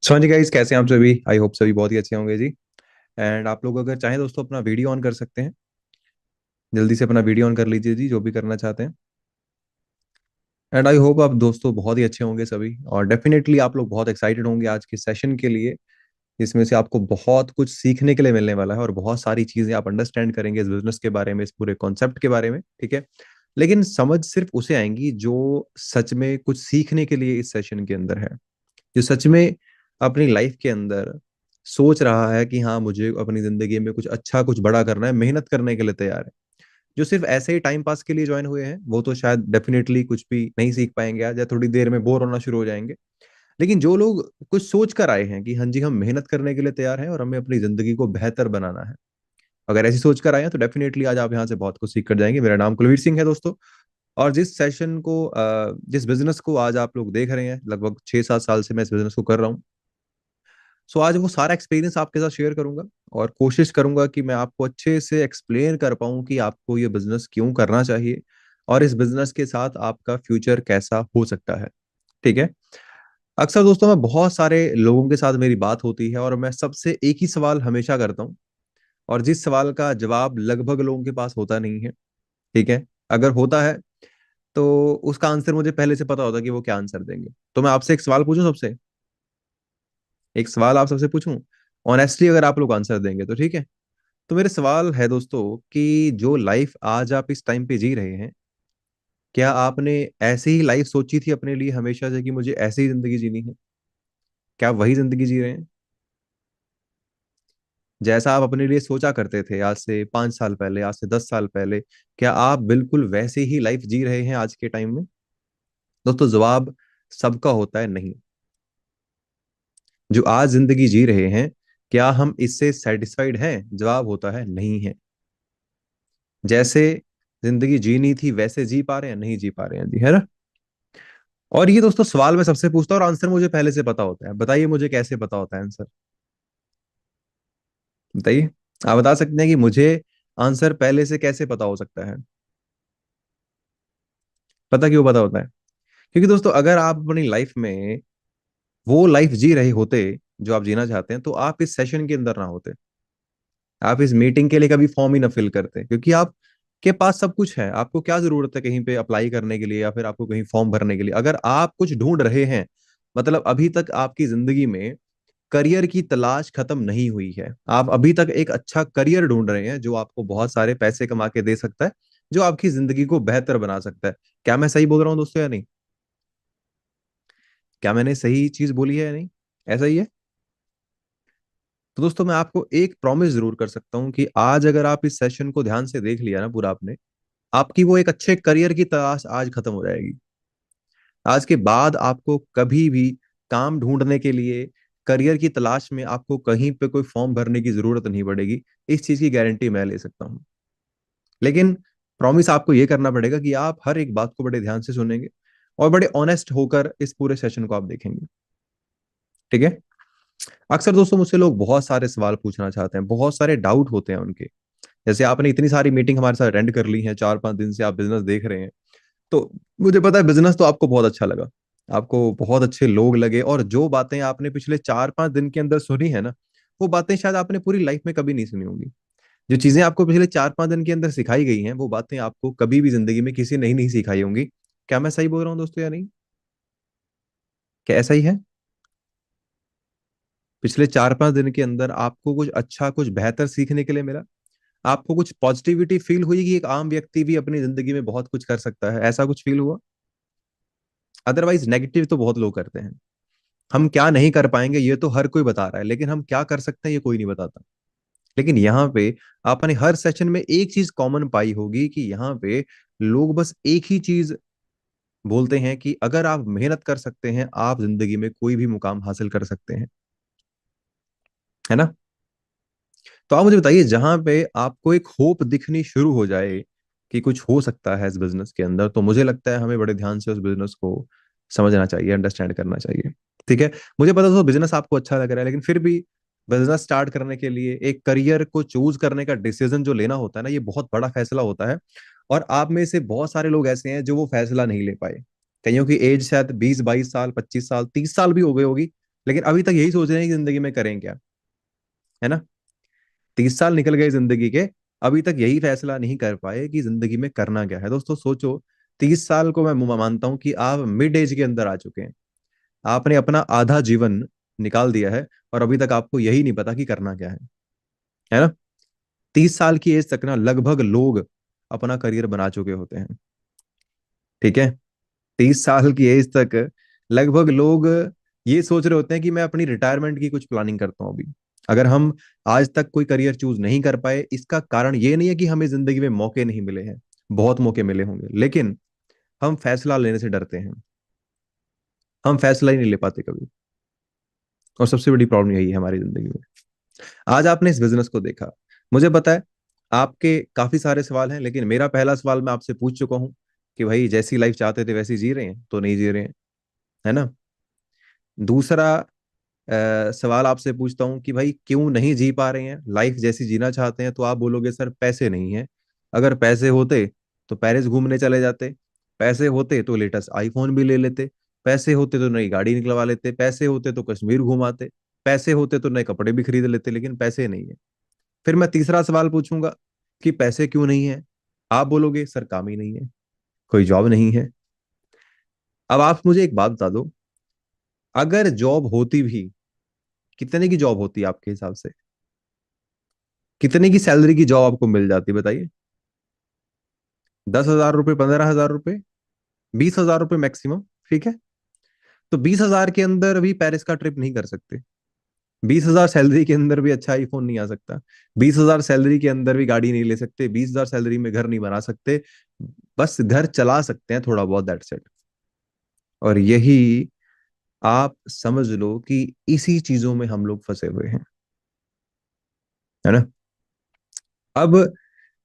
सो हाँ जी गाइस, कैसे हैं आप सभी? आई होप सभी बहुत ही अच्छे होंगे जी। एंड आप लोग अगर चाहें दोस्तों अपना वीडियो ऑन कर सकते हैं। जल्दी से अपना वीडियो ऑन कर लीजिए जी, जो भी करना चाहते हैं। एंड आई होप आप दोस्तों बहुत ही अच्छे होंगे सभी, और डेफिनेटली आप लोग बहुत एक्साइटेड होंगे आज के सेशन के लिए। इसमें से आपको बहुत कुछ सीखने के लिए मिलने वाला है और बहुत सारी चीजें आप अंडरस्टैंड करेंगे इस बिजनेस के बारे में, इस पूरे कॉन्सेप्ट के बारे में, ठीक है। लेकिन समझ सिर्फ उसे आएंगी जो सच में कुछ सीखने के लिए इस सेशन के अंदर है, जो सच में अपनी लाइफ के अंदर सोच रहा है कि हाँ मुझे अपनी जिंदगी में कुछ अच्छा कुछ बड़ा करना है, मेहनत करने के लिए तैयार है। जो सिर्फ ऐसे ही टाइम पास के लिए ज्वाइन हुए हैं वो तो शायद डेफिनेटली कुछ भी नहीं सीख पाएंगे आज, या थोड़ी देर में बोर होना शुरू हो जाएंगे। लेकिन जो लोग कुछ सोच कर आए हैं कि हाँ जी हम मेहनत करने के लिए तैयार हैं और हमें अपनी जिंदगी को बेहतर बनाना है, अगर ऐसी सोच कर आए हैं तो डेफिनेटली आज आप यहाँ से बहुत कुछ सीख कर जाएंगे। मेरा नाम कुलवीर सिंह है दोस्तों। और जिस सेशन को जिस बिजनेस को आज आप लोग देख रहे हैं, लगभग 6-7 साल से मैं इस बिजनेस को कर रहा हूँ। सो आज वो सारा एक्सपीरियंस आपके साथ शेयर करूंगा और कोशिश करूंगा कि मैं आपको अच्छे से एक्सप्लेन कर पाऊं कि आपको ये बिजनेस क्यों करना चाहिए और इस बिजनेस के साथ आपका फ्यूचर कैसा हो सकता है, ठीक है। अक्सर दोस्तों मैं बहुत सारे लोगों के साथ मेरी बात होती है और मैं सबसे एक ही सवाल हमेशा करता हूँ, और जिस सवाल का जवाब लगभग लोगों के पास होता नहीं है, ठीक है। अगर होता है तो उसका आंसर मुझे पहले से पता होता है कि वो क्या आंसर देंगे। तो मैं आपसे एक सवाल पूछूं, सबसे एक सवाल आप सबसे पूछूं, ऑनेस्टली अगर आप लोग आंसर देंगे तो ठीक है। तो मेरे सवाल है दोस्तों कि जो लाइफ आज आप इस टाइम पे जी रहे हैं, क्या आपने ऐसी ही लाइफ सोची थी अपने लिए हमेशा से कि मुझे ऐसी ही जिंदगी जीनी है? क्या आप वही जिंदगी जी रहे हैं जैसा आप अपने लिए सोचा करते थे आज से 5 साल पहले, आज से 10 साल पहले? क्या आप बिल्कुल वैसे ही लाइफ जी रहे हैं आज के टाइम में? दोस्तों जवाब सबका होता है नहीं। जो आज जिंदगी जी रहे हैं, क्या हम इससे सेटिस्फाइड हैं? जवाब होता है नहीं है। जैसे जिंदगी जीनी थी वैसे जी पा रहे हैं? नहीं जी पा रहे हैं जी, है ना। और ये दोस्तों सवाल मैं सबसे पूछता हूँ और आंसर मुझे पहले से पता होता है। बताइए मुझे कैसे पता होता है आंसर? बताइए। आप बता सकते हैं कि मुझे आंसर पहले से कैसे पता हो सकता है? पता क्यों पता होता है? क्योंकि दोस्तों अगर आप अपनी लाइफ में वो लाइफ जी रहे होते जो आप जीना चाहते हैं, तो आप इस सेशन के अंदर ना होते, आप इस मीटिंग के लिए कभी फॉर्म ही ना फिल करते, क्योंकि आप के पास सब कुछ है। आपको क्या जरूरत है कहीं पे अप्लाई करने के लिए या फिर आपको कहीं फॉर्म भरने के लिए? अगर आप कुछ ढूंढ रहे हैं, मतलब अभी तक आपकी जिंदगी में करियर की तलाश खत्म नहीं हुई है, आप अभी तक एक अच्छा करियर ढूंढ रहे हैं जो आपको बहुत सारे पैसे कमा के दे सकता है, जो आपकी जिंदगी को बेहतर बना सकता है। क्या मैं सही बोल रहा हूँ दोस्तों या नहीं? क्या मैंने सही चीज बोली है या नहीं? ऐसा ही है। तो दोस्तों मैं आपको एक प्रॉमिस जरूर कर सकता हूँ कि आज अगर आप इस सेशन को ध्यान से देख लिया ना पूरा आपने, आपकी वो एक अच्छे करियर की तलाश आज खत्म हो जाएगी। आज के बाद आपको कभी भी काम ढूंढने के लिए, करियर की तलाश में आपको कहीं पे कोई फॉर्म भरने की जरूरत नहीं पड़ेगी। इस चीज की गारंटी मैं ले सकता हूँ। लेकिन प्रॉमिस आपको ये करना पड़ेगा कि आप हर एक बात को बड़े ध्यान से सुनेंगे और बड़े ऑनेस्ट होकर इस पूरे सेशन को आप देखेंगे, ठीक है। अक्सर दोस्तों मुझसे लोग बहुत सारे सवाल पूछना चाहते हैं, बहुत सारे डाउट होते हैं उनके। जैसे आपने इतनी सारी मीटिंग हमारे साथ अटेंड कर ली है, 4-5 दिन से आप बिजनेस देख रहे हैं, तो मुझे पता है बिजनेस तो आपको बहुत अच्छा लगा, आपको बहुत अच्छे लोग लगे, और जो बातें आपने पिछले 4-5 दिन के अंदर सुनी है ना, वो बातें शायद आपने पूरी लाइफ में कभी नहीं सुनी होंगी। जो चीजें आपको पिछले 4-5 दिन के अंदर सिखाई गई हैं, वो बातें आपको कभी भी जिंदगी में किसी ने नहीं सिखाई होंगी। क्या मैं सही बोल रहा हूँ दोस्तों या नहीं? क्या ऐसा ही है? पिछले 4-5 दिन के अंदर आपको कुछ अच्छा कुछ बेहतर सीखने के लिए मिला? आपको कुछ पॉजिटिविटी फील हुई कि एक आम व्यक्ति भी अपनी जिंदगी में बहुत कुछ कर सकता है? ऐसा कुछ फील हुआ? अदरवाइज नेगेटिव तो बहुत लोग करते हैं। हम क्या नहीं कर पाएंगे ये तो हर कोई बता रहा है, लेकिन हम क्या कर सकते हैं ये कोई नहीं बताता। लेकिन यहाँ पे आपने हर सेशन में एक चीज कॉमन पाई होगी कि यहाँ पे लोग बस एक ही चीज बोलते हैं कि अगर आप मेहनत कर सकते हैं आप जिंदगी में कोई भी मुकाम हासिल कर सकते हैं, है ना। तो आप मुझे बताइए, जहां पे आपको एक होप दिखनी शुरू हो जाए कि कुछ हो सकता है इस बिजनेस के अंदर, तो मुझे लगता है हमें बड़े ध्यान से उस बिजनेस को समझना चाहिए, अंडरस्टैंड करना चाहिए, ठीक है। मुझे पता था बिजनेस आपको अच्छा लग रहा है, लेकिन फिर भी बिजनेस स्टार्ट करने के लिए एक करियर को चूज करने का डिसीजन जो लेना होता है ना, ये बहुत बड़ा फैसला होता है। और आप में से बहुत सारे लोग ऐसे हैं जो वो फैसला नहीं ले पाए। कईयों की एज शायद 20-22 साल, 25 साल, 30 साल भी हो गई होगी, लेकिन अभी तक यही सोच रहे हैं कि जिंदगी में करें क्या, है ना। 30 साल निकल गए जिंदगी के, अभी तक यही फैसला नहीं कर पाए कि जिंदगी में करना क्या है। दोस्तों सोचो, 30 साल को मैं मानता हूं कि आप मिड एज के अंदर आ चुके हैं। आपने अपना आधा जीवन निकाल दिया है और अभी तक आपको यही नहीं पता कि करना क्या है ना। 30 साल की एज तक ना लगभग लोग अपना करियर बना चुके होते हैं, ठीक है। 30 साल की एज तक लगभग लोग ये सोच रहे होते हैं कि मैं अपनी रिटायरमेंट की कुछ प्लानिंग करता हूँ अभी। अगर हम आज तक कोई करियर चूज नहीं कर पाए, इसका कारण ये नहीं है कि हमें जिंदगी में मौके नहीं मिले हैं, बहुत मौके मिले होंगे, लेकिन हम फैसला लेने से डरते हैं। हम फैसला ही नहीं ले पाते कभी। और सबसे बड़ी प्रॉब्लम यही है हमारी जिंदगी में। आज आपने इस बिजनेस को देखा, मुझे पता है आपके काफी सारे सवाल हैं, लेकिन मेरा पहला सवाल मैं आपसे पूछ चुका हूं कि भाई जैसी लाइफ चाहते थे वैसी जी रहे हैं तो नहीं जी रहे हैं, है ना। दूसरा सवाल आपसे पूछता हूँ कि भाई क्यों नहीं जी पा रहे हैं लाइफ जैसी जीना चाहते हैं, तो आप बोलोगे सर पैसे नहीं है। अगर पैसे होते तो पेरिस घूमने चले जाते, पैसे होते तो लेटेस्ट आईफोन भी ले लेते, पैसे होते तो नई गाड़ी निकलवा लेते, पैसे होते तो कश्मीर घुमाते, पैसे होते तो नए कपड़े भी खरीद लेते, लेकिन पैसे नहीं है। फिर मैं तीसरा सवाल पूछूंगा कि पैसे क्यों नहीं है, आप बोलोगे सर काम ही नहीं है, कोई जॉब नहीं है। अब आप मुझे एक बात बता दो, अगर जॉब होती भी, कितने की जॉब होती है आपके हिसाब से, कितने की सैलरी की जॉब आपको मिल जाती बताइए। 10,000 रुपये, 15,000 रुपये, 20,000 रुपये मैक्सिमम, ठीक है। तो 20,000 के अंदर भी पेरिस का ट्रिप नहीं कर सकते, 20,000 सैलरी के अंदर भी अच्छा आईफोन नहीं आ सकता, 20,000 सैलरी के अंदर भी गाड़ी नहीं ले सकते, 20,000 सैलरी में घर नहीं बना सकते, बस घर चला सकते हैं थोड़ा बहुत, दैट्स इट। और यही आप समझ लो कि इसी चीजों में हम लोग फंसे हुए हैं, है ना। अब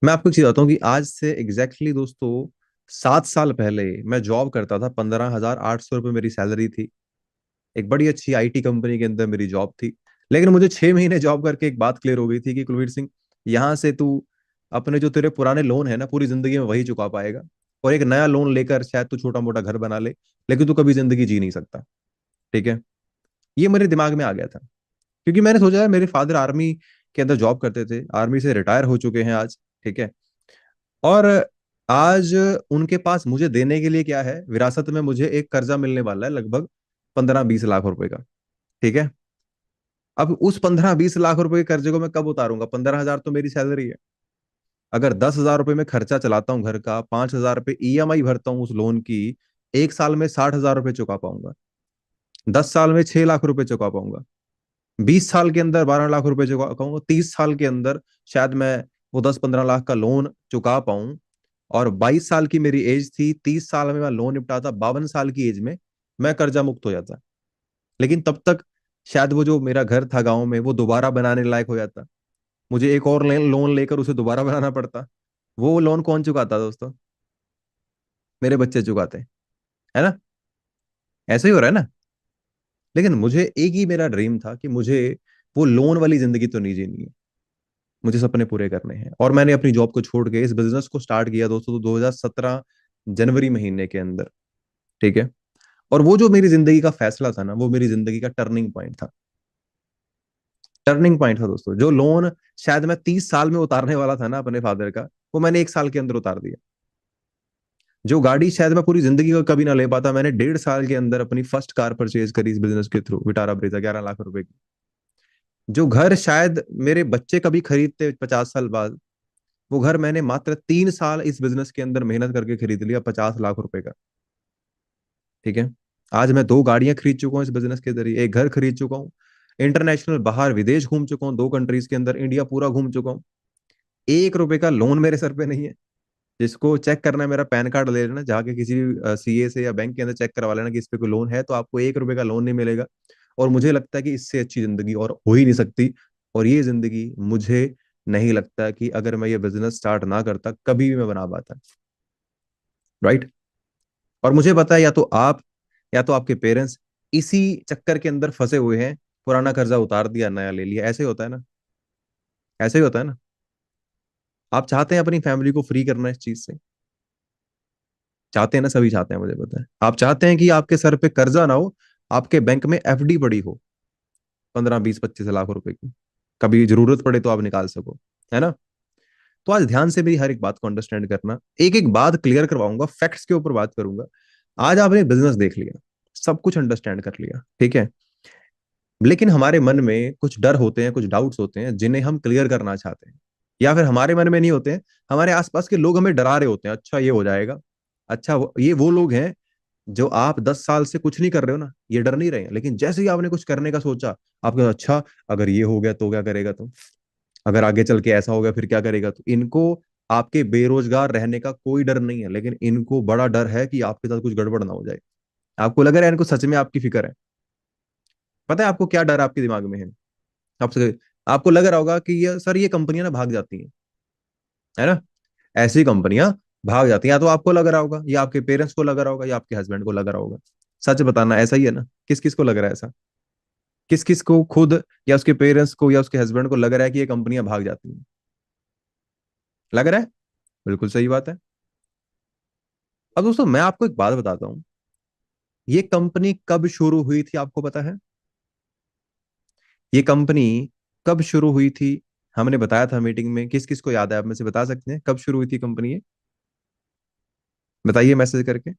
मैं आपको एक चीज बताता हूँ कि आज से एग्जैक्टली दोस्तों 7 साल पहले मैं जॉब करता था, 15,800 रुपये मेरी सैलरी थी। एक बड़ी अच्छी आईटी कंपनी के अंदर मेरी जॉब थी। लेकिन मुझे 6 महीने जॉब करके एक बात क्लियर हो गई थी कि कुलवीर सिंह, यहाँ से तू अपने जो तेरे पुराने लोन है ना पूरी जिंदगी में वही चुका पाएगा, और एक नया लोन लेकर शायद तू छोटा मोटा घर बना ले, लेकिन तू कभी जिंदगी जी नहीं सकता, ठीक है। ये मेरे दिमाग में आ गया था, क्योंकि मैंने सोचा है मेरे फादर आर्मी के अंदर जॉब करते थे, आर्मी से रिटायर हो चुके हैं आज, ठीक है। और आज उनके पास मुझे देने के लिए क्या है, विरासत में मुझे एक कर्जा मिलने वाला है लगभग 15-20 लाख रुपए का, ठीक है। अब उस 15-20 लाख रुपए के कर्जे को मैं कब उतारूंगा, 15,000 तो मेरी सैलरी है। अगर 10,000 रुपये में खर्चा चलाता हूँ घर का, 5,000 रुपये ईएमआई भरता हूँ उस लोन की, एक साल में 60,000 रुपये चुका पाऊंगा, 10 साल में 6 लाख रुपए चुका पाऊंगा, 20 साल के अंदर 12 लाख रुपए चुका पाऊंगा, 30 साल के अंदर शायद मैं वो 10-15 लाख का लोन चुका पाऊं। और 22 साल की मेरी एज थी, 30 साल में मैं लोन निपटाता, 52 साल की एज में मैं कर्जा मुक्त हो जाता। लेकिन तब तक शायद वो जो मेरा घर था गांव में वो दोबारा बनाने लायक हो जाता, मुझे एक और लोन लेकर उसे दोबारा बनाना पड़ता। वो लोन कौन चुकाता दोस्तों, मेरे बच्चे चुकाते हैं, है ना। ऐसे ही हो रहा है ना। लेकिन मुझे एक ही मेरा ड्रीम था कि मुझे वो लोन वाली जिंदगी तो नहीं जीनी है, मुझे सपने पूरे करने हैं। और मैंने अपनी जॉब को छोड़ के इस बिजनेस को स्टार्ट किया दोस्तों, तो 2017 जनवरी महीने के अंदर, ठीक है। और वो जो मेरी जिंदगी का फैसला था ना, वो मेरी जिंदगी का टर्निंग पॉइंट था। टर्निंग पॉइंट था दोस्तों, जो लोन शायद मैं 30 साल में उतारने वाला था ना अपने फादर का, वो मैंने एक साल के अंदर उतार दिया। जो गाड़ी शायद मैं पूरी जिंदगी का कभी ना ले पाता, मैंने 1.5 साल के अंदर अपनी फर्स्ट कार परचेज करी इस बिजनेस के थ्रू, विटारा ब्रेजा, 11 लाख रुपए की। जो घर शायद मेरे बच्चे कभी खरीदते 50 साल बाद, वो घर मैंने मात्र 3 साल इस बिजनेस के अंदर मेहनत करके खरीद लिया, 50 लाख रुपए का, ठीक है। आज मैं 2 गाड़ियां खरीद चुका हूँ इस बिजनेस के जरिए, एक घर खरीद चुका हूँ, इंटरनेशनल बाहर विदेश घूम चुका हूँ, 2 कंट्रीज के अंदर, इंडिया पूरा घूम चुका हूँ। 1 रुपए का लोन मेरे सर पे नहीं है। जिसको चेक करना है मेरा पैन कार्ड ले लेना, जाके किसी भी सीए से या बैंक के अंदर चेक करवा लेना कि इस पे कोई लोन है, तो आपको 1 रुपए का लोन नहीं मिलेगा। और मुझे लगता है कि इससे अच्छी जिंदगी और हो ही नहीं सकती। और ये जिंदगी मुझे नहीं लगता कि अगर मैं ये बिजनेस स्टार्ट ना करता कभी भी मैं बना पाता, राइट। और मुझे पता है या तो आप या तो आपके पेरेंट्स इसी चक्कर के अंदर फंसे हुए हैं, पुराना कर्जा उतार दिया नया ले लिया, ऐसे ही होता है ना, ऐसे ही होता है ना। आप चाहते हैं अपनी फैमिली को फ्री करना इस चीज से, चाहते हैं ना, सभी चाहते हैं, मुझे पता है। आप चाहते हैं कि आपके सर पे कर्जा ना हो, आपके बैंक में एफडी पड़ी हो, 15 20 25 लाख रुपए की, कभी जरूरत पड़े तो आप निकाल सको, है ना। तो आज ध्यान से मेरी हर एक बात को अंडरस्टैंड करना, एक एक बात क्लियर करवाऊंगा, फैक्ट्स के ऊपर बात करूंगा। आज आपने बिजनेस देख लिया, सब कुछ अंडरस्टैंड कर लिया, ठीक है, लेकिन हमारे मन में कुछ डर होते हैं, कुछ डाउट्स होते हैं जिन्हें हम क्लियर करना चाहते हैं, या फिर हमारे मन में नहीं होते हैं, हमारे आसपास के लोग हमें डरा रहे होते हैं, अच्छा ये हो जाएगा, अच्छा ये वो लोग हैं जो आप 10 साल से कुछ नहीं कर रहे हो ना, ये डर नहीं रहे हैं, लेकिन जैसे ही आपने कुछ करने का सोचा, आपको अच्छा अगर ये हो गया तो क्या करेगा तुम, अगर आगे चल के ऐसा हो गया फिर क्या करेगा, तो इनको आपके बेरोजगार रहने का कोई डर नहीं है, लेकिन इनको बड़ा डर है कि आपके साथ कुछ गड़बड़ ना हो जाए। आपको लग रहा है इनको सच में आपकी फिक्र है? पता है आपको क्या डर आपके दिमाग में है? आपसे आपको लग रहा होगा कि ये सर ये कंपनियां ना भाग जाती हैं, है ना, ऐसी कंपनियां भाग जाती हैं, या तो आपको लग रहा होगा, या आपके पेरेंट्स को लग रहा होगा, या आपके हस्बैंड को लग रहा होगा। सच बताना, ऐसा ही है ना? किस किस को लग रहा है ऐसा? किस किस को खुद, या उसके पेरेंट्स को, या उसके हस्बैंड को लग रहा है कि ये कंपनियां भाग जाती हैं? लग रहा है? बिल्कुल सही बात है। अब दोस्तों मैं आपको एक बात बताता हूँ, ये कंपनी कब शुरू हुई थी आपको पता है? ये कंपनी कब शुरू हुई थी? हमने बताया था मीटिंग में, किस किस को याद है, आप में से बता सकते हैं कब शुरू हुई थी कंपनी ये? बताइए मैसेज करके।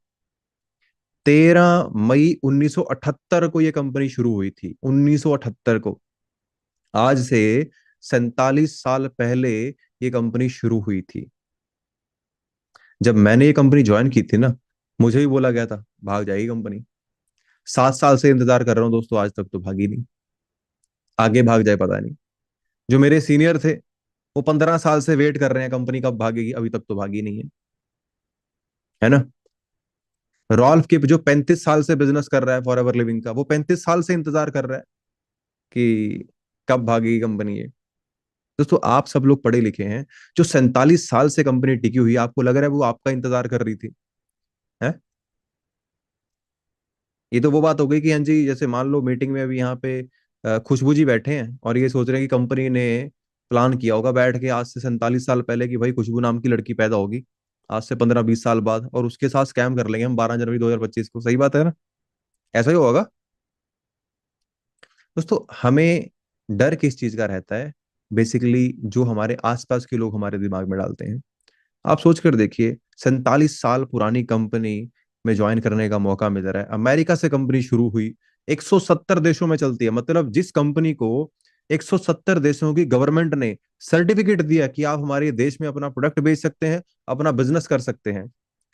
13 मई 1978 को ये कंपनी शुरू हुई थी, 1978 को। आज से 47 साल पहले ये कंपनी शुरू हुई थी। जब मैंने ये कंपनी ज्वाइन की थी ना, मुझे भी बोला गया था भाग जाएगी कंपनी। 7 साल से इंतजार कर रहा हूँ दोस्तों, आज तक तो भागी नहीं। आगे भाग जाए पता नहीं। जो मेरे सीनियर थे वो 15 साल से वेट कर रहे हैं कंपनी कब भागेगी, अभी तक तो भागी नहीं है, है ना। रॉल्फ के जो 35 साल से बिजनेस कर रहा है फॉर एवर लिविंग का, वो 35 साल से इंतजार कर रहा है कि कब भागेगी कंपनी ये। दोस्तों आप सब लोग पढ़े लिखे हैं, जो 47 साल से कंपनी टिकी हुई है, आपको लग रहा है वो आपका इंतजार कर रही थी? है? ये तो वो बात हो गई कि हाँ जी, जैसे मान लो मीटिंग में अभी यहाँ पे खुशबू जी बैठे हैं और ये सोच रहे हैं कि कंपनी ने प्लान किया होगा बैठ के आज से 47 साल पहले कि भाई खुशबू नाम की लड़की पैदा होगी आज से 15 20 साल बाद, और उसके साथ स्कैम कर लेंगे हम 12 जनवरी 2025 को। सही बात है ना? ऐसा ही होगा। दोस्तों हमें डर किस चीज का रहता है? बेसिकली जो हमारे आसपास के लोग हमारे दिमाग में डालते हैं। आप सोच कर देखिए, 47 साल पुरानी कंपनी में ज्वाइन करने का मौका मिल रहा है, अमेरिका से कंपनी शुरू हुई, 170 देशों में चलती है, मतलब जिस कंपनी को 170 देशों की गवर्नमेंट ने सर्टिफिकेट दिया कि आप हमारे देश में अपना प्रोडक्ट बेच सकते हैं, अपना बिजनेस कर सकते हैं,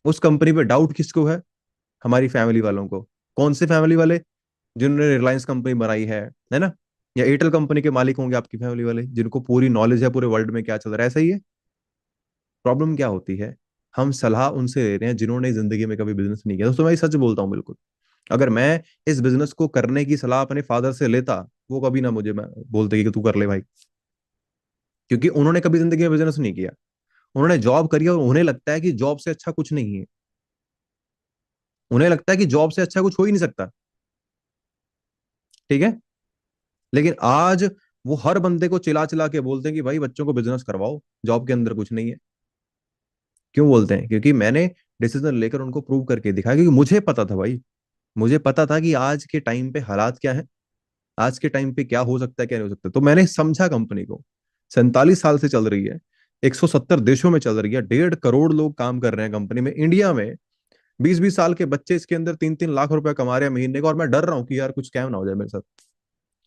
उस कंपनी पे डाउट किसको है? हमारी फैमिली वालों को। कौन से फैमिली वाले? जिन्होंने रिलायंस कंपनी बनाई है ना, या एयरटेल कंपनी के मालिक होंगे आपकी फैमिली वाले, जिनको पूरी नॉलेज है पूरे वर्ल्ड में क्या चल रहा है। ऐसा ही है। प्रॉब्लम क्या होती है, हम सलाह उनसे ले रहे हैं जिन्होंने जिंदगी में कभी बिजनेस नहीं किया। दोस्तों मैं ये सच बोलता हूँ बिल्कुल, अगर मैं इस बिजनेस को करने की सलाह अपने फादर से लेता, वो कभी ना मुझे मैं बोलते कि तू कर ले भाई, क्योंकि उन्होंने कभी जिंदगी में बिजनेस नहीं किया। उन्होंने जॉब करी और उन्हें लगता है कि जॉब से अच्छा कुछ नहीं है, उन्हें लगता है कि जॉब से अच्छा कुछ हो ही नहीं सकता, ठीक है। लेकिन आज वो हर बंदे को चिल्ला चिल्ला के बोलते हैं कि भाई बच्चों को बिजनेस करवाओ, जॉब के अंदर कुछ नहीं है। क्यों बोलते हैं? क्योंकि मैंने डिसीजन लेकर उनको प्रूव करके दिखाया, क्योंकि मुझे पता था भाई, मुझे पता था कि आज के टाइम पे हालात क्या है, आज के टाइम पे क्या हो सकता है क्या नहीं हो सकता। तो मैंने समझा कंपनी को, 47 साल से चल रही है, 170 देशों में चल रही है, 1.5 करोड़ लोग काम कर रहे हैं कंपनी में, इंडिया में 20 20 साल के बच्चे इसके अंदर 3 3 लाख रुपए कमा रहे हैं महीने का, और मैं डर रहा हूँ कि यार कुछ स्कैम ना हो जाए मेरे साथ,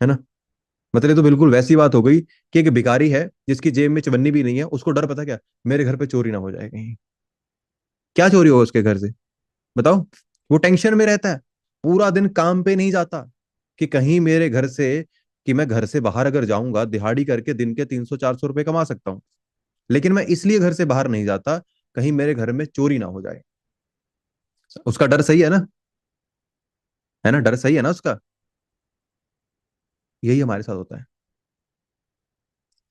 है ना। मतलब ये तो बिल्कुल वैसी बात हो गई कि एक भिखारी है जिसकी जेब में चवन्नी भी नहीं है, उसको डर पता क्या, मेरे घर पे चोरी ना हो जाए कहीं। क्या चोरी होगा उसके घर से? बताओ। वो टेंशन में रहता है, पूरा दिन काम पे नहीं जाता कि कहीं मेरे घर से, कि मैं घर से बाहर अगर जाऊंगा दिहाड़ी करके दिन के 300 400 रुपए कमा सकता हूँ, लेकिन मैं इसलिए घर से बाहर नहीं जाता कहीं मेरे घर में चोरी ना हो जाए। उसका डर सही है ना? है ना, डर सही है ना उसका? यही हमारे साथ होता है।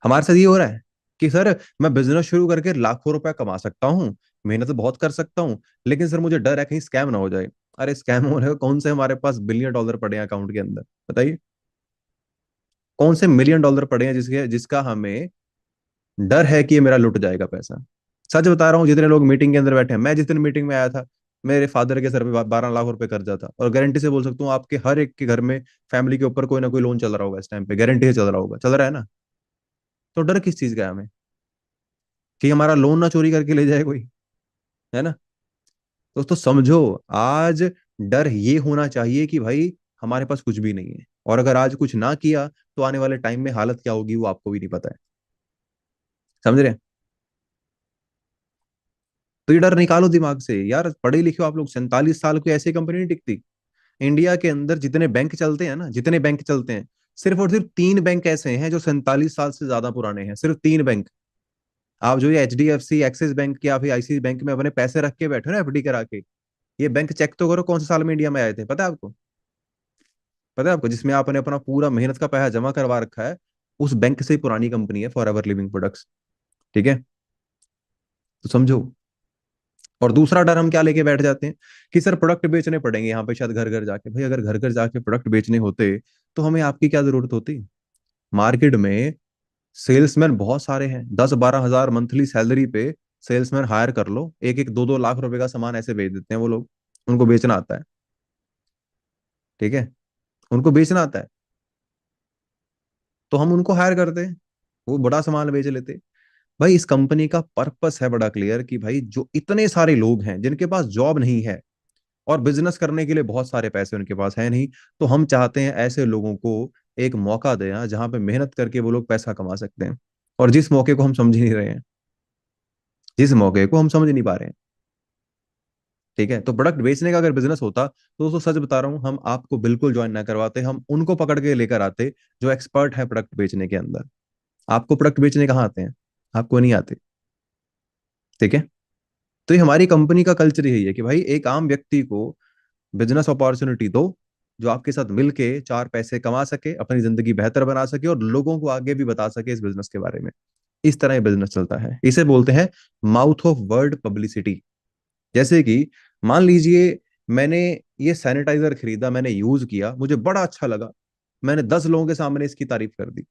हमारे साथ ये हो रहा है कि सर मैं बिजनेस शुरू करके लाखों रुपया कमा सकता हूँ, मेहनत तो बहुत कर सकता हूँ, लेकिन सर मुझे डर है कहीं स्कैम ना हो जाए। अरे स्कैम होने को कौन से हमारे पास $1 बिलियन पड़े हैं अकाउंट के अंदर? बताइए, कौन से $1 मिलियन पड़े हैं जिसके जिसका हमें डर है कि ये मेरा लुट जाएगा पैसा? सच बता रहा हूँ, जितने लोग मीटिंग के अंदर बैठे हैं, मैं जिस दिन मीटिंग में आया था, मेरे फादर के सर पे 12 लाख रुपए कर्जा था, और गारंटी से बोल सकता हूँ आपके हर एक के घर में, फैमिली के ऊपर कोई ना कोई लोन चल रहा होगा इस टाइम पे, गारंटी से चल रहा होगा, चल रहा है ना। तो डर किस चीज का है हमें, कि हमारा लोन ना चोरी करके ले जाए कोई, है ना। दोस्तों समझो, आज डर ये होना चाहिए कि भाई हमारे पास कुछ भी नहीं है, और अगर आज कुछ ना किया तो आने वाले टाइम में हालत क्या होगी वो आपको भी नहीं पता है। समझ रहे हैं। तो ये डर निकालो दिमाग से यार, पढ़े लिखे हो आप लोग, 47 साल कोई ऐसी कंपनी नहीं टिकती। इंडिया के अंदर जितने बैंक चलते हैं ना, जितने बैंक चलते हैं, सिर्फ और सिर्फ 3 बैंक ऐसे हैं जो 47 साल से ज्यादा पुराने हैं, सिर्फ 3 बैंक। आप जो ये HDFC, एक्सिस बैंक या फिर ICICI बैंक में अपने पैसे रख के बैठे हो ना, FD करा के, ये बैंक चेक तो करो कौन से साल में इंडिया में आए थे, पता है आपको। पता है आपको, जिसमें आपने अपना पूरा मेहनत का पैसा जमा करवा रखा है, उस बैंक से ही पुरानी कंपनी है फॉर एवर लिविंग प्रोडक्ट्स। ठीक है, तो समझो। और दूसरा डर हम क्या लेके बैठ जाते हैं, कि सर प्रोडक्ट बेचने पड़ेंगे यहाँ पे शायद घर घर जाके। भाई अगर घर घर जाके प्रोडक्ट बेचने होते तो हमें आपकी क्या जरूरत होती। मार्केट में सेल्समैन बहुत सारे हैं, 10-12 हजार मंथली सैलरी पे सेल्समैन हायर कर लो, 1-1, 2-2 लाख रुपए का सामान ऐसे बेच देते हैं वो लोग। उनको बेचना आता है। ठीक है, उनको बेचना आता है, तो हम उनको हायर करते हैं, वो बड़ा सामान बेच लेते। भाई इस कंपनी का पर्पस है बड़ा क्लियर, कि भाई जो इतने सारे लोग हैं जिनके पास जॉब नहीं है, और बिजनेस करने के लिए बहुत सारे पैसे उनके पास है नहीं, तो हम चाहते हैं ऐसे लोगों को एक मौका दें जहां पे मेहनत करके वो लोग पैसा कमा सकते हैं। और जिस मौके को हम समझ ही नहीं रहे हैं, जिस मौके को हम समझ नहीं पा रहे हैं। ठीक है, तो प्रोडक्ट बेचने का अगर बिजनेस होता तो दोस्तों सच बता रहा हूं, हम आपको बिल्कुल ज्वाइन ना करवाते, हम उनको पकड़ के लेकर आते जो एक्सपर्ट है प्रोडक्ट बेचने के अंदर। आपको प्रोडक्ट बेचने कहाँ आते हैं, आपको नहीं आते। ठीक है, तो ये हमारी कंपनी का कल्चर यही है कि भाई एक आम व्यक्ति को बिजनेस अपॉर्चुनिटी दो, जो आपके साथ मिलके 4 पैसे कमा सके, अपनी जिंदगी बेहतर बना सके, और लोगों को आगे भी बता सके इस बिजनेस के बारे में। इस तरह ये बिजनेस चलता है, इसे बोलते हैं माउथ ऑफ वर्ड पब्लिसिटी। जैसे कि मान लीजिए, मैंने ये सैनिटाइजर खरीदा, मैंने यूज किया, मुझे बड़ा अच्छा लगा, मैंने 10 लोगों के सामने इसकी तारीफ कर दी,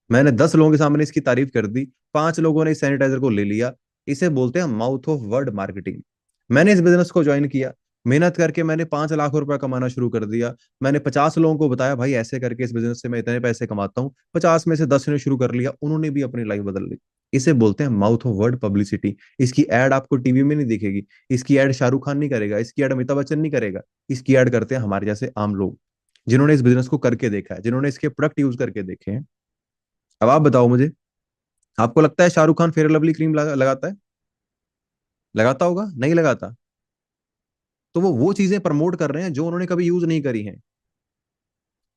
मैंने 10 लोगों के सामने इसकी तारीफ कर दी, 5 लोगों ने इस सैनिटाइजर को ले लिया। इसे बोलते हैं माउथ ऑफ वर्ड मार्केटिंग। मैंने इस बिजनेस को ज्वाइन किया, मेहनत करके मैंने 5 लाख रुपया कमाना शुरू कर दिया। मैंने 50 लोगों को बताया भाई ऐसे करके इस बिजनेस से मैं इतने पैसे कमाता हूँ, 50 में से 10 ने शुरू कर लिया, उन्होंने भी अपनी लाइफ बदल ली। इसे बोलते हैं माउथ ऑफ वर्ड पब्लिसिटी। इसकी एड आपको टीवी में नहीं दिखेगी, इसकी एड शाहरुख खान नहीं करेगा, इसकी एड अमिताभ बच्चन नहीं करेगा, इसकी एड करते हैं हमारे जैसे आम लोग, जिन्होंने इस बिजनेस को करके देखा है, जिन्होंने इसके प्रोडक्ट यूज करके देखे हैं। अब आप बताओ मुझे, आपको लगता है Shahrukh Khan fair lovely cream लगाता है? लगाता होगा, नहीं लगाता। तो वो चीजें प्रमोट कर रहे हैं जो उन्होंने कभी यूज नहीं करी हैं।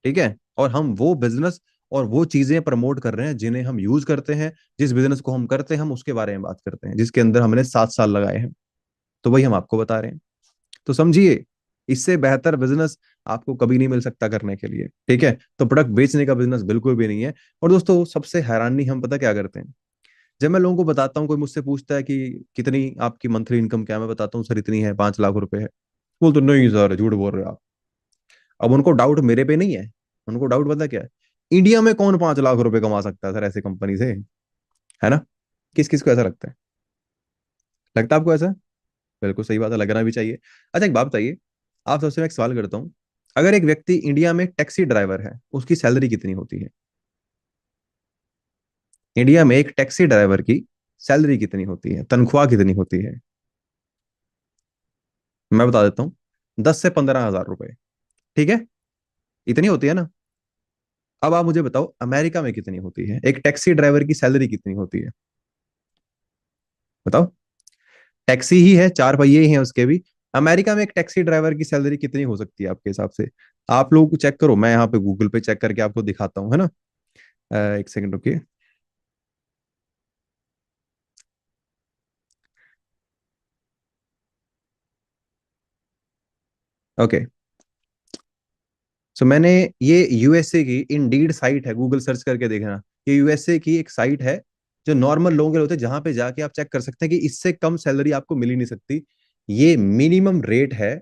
ठीक है, और हम वो बिजनेस और वो चीजें प्रमोट कर रहे हैं जिन्हें हम यूज करते हैं। जिस बिजनेस को हम करते हैं हम उसके बारे में बात करते हैं, जिसके अंदर हमने 7 साल लगाए हैं। तो वही हम आपको बता रहे हैं। तो समझिए, इससे बेहतर बिजनेस आपको कभी नहीं मिल सकता करने के लिए। ठीक है, तो प्रोडक्ट बेचने का बिजनेस बिल्कुल भी नहीं है। और दोस्तों सबसे हैरानी हम पता क्या करते हैं, जब मैं लोगों को बताता हूँ, कोई मुझसे पूछता है कि कितनी आपकी मंथली इनकम क्या है, मैं बताता हूँ सर इतनी है, 5 लाख रुपए है। बोल तो नहीं सर झूठ बोल रहे हो आप। अब उनको डाउट मेरे पे नहीं है, उनको डाउट पता क्या है, इंडिया में कौन 5 लाख रुपए कमा सकता है सर ऐसे कंपनी से, है ना। किस किस को ऐसा लगता है, लगता है आपको ऐसा? बिल्कुल सही बात है, लगना भी चाहिए। अच्छा एक बात बताइए, आप सबसे मैं एक सवाल करता हूँ, अगर एक व्यक्ति इंडिया में टैक्सी ड्राइवर है, उसकी सैलरी कितनी होती है? इंडिया में एक टैक्सी ड्राइवर की सैलरी कितनी होती है, तनख्वाह कितनी होती है? मैं बता देता हूँ, 10 से 15 हजार रुपए। ठीक है, इतनी होती है ना। अब आप मुझे बताओ अमेरिका में कितनी होती है, एक टैक्सी ड्राइवर की सैलरी कितनी होती है? बताओ। टैक्सी ही है, 4 पहिए ही हैं उसके भी। अमेरिका में एक टैक्सी ड्राइवर की सैलरी कितनी हो सकती है आपके हिसाब से? आप लोग चेक करो, मैं यहाँ पे गूगल पे चेक करके आपको दिखाता हूँ, है ना। एक सेकंड रुकिए। ओके, सो मैंने ये यूएसए की इंडीड साइट है, गूगल सर्च करके देखना। ये यूएसए की एक साइट है जो नॉर्मल लोगों के लिए होते हैं, जहां पे जाके आप चेक कर सकते हैं कि इससे कम सैलरी आपको मिल ही नहीं सकती। ये मिनिमम रेट है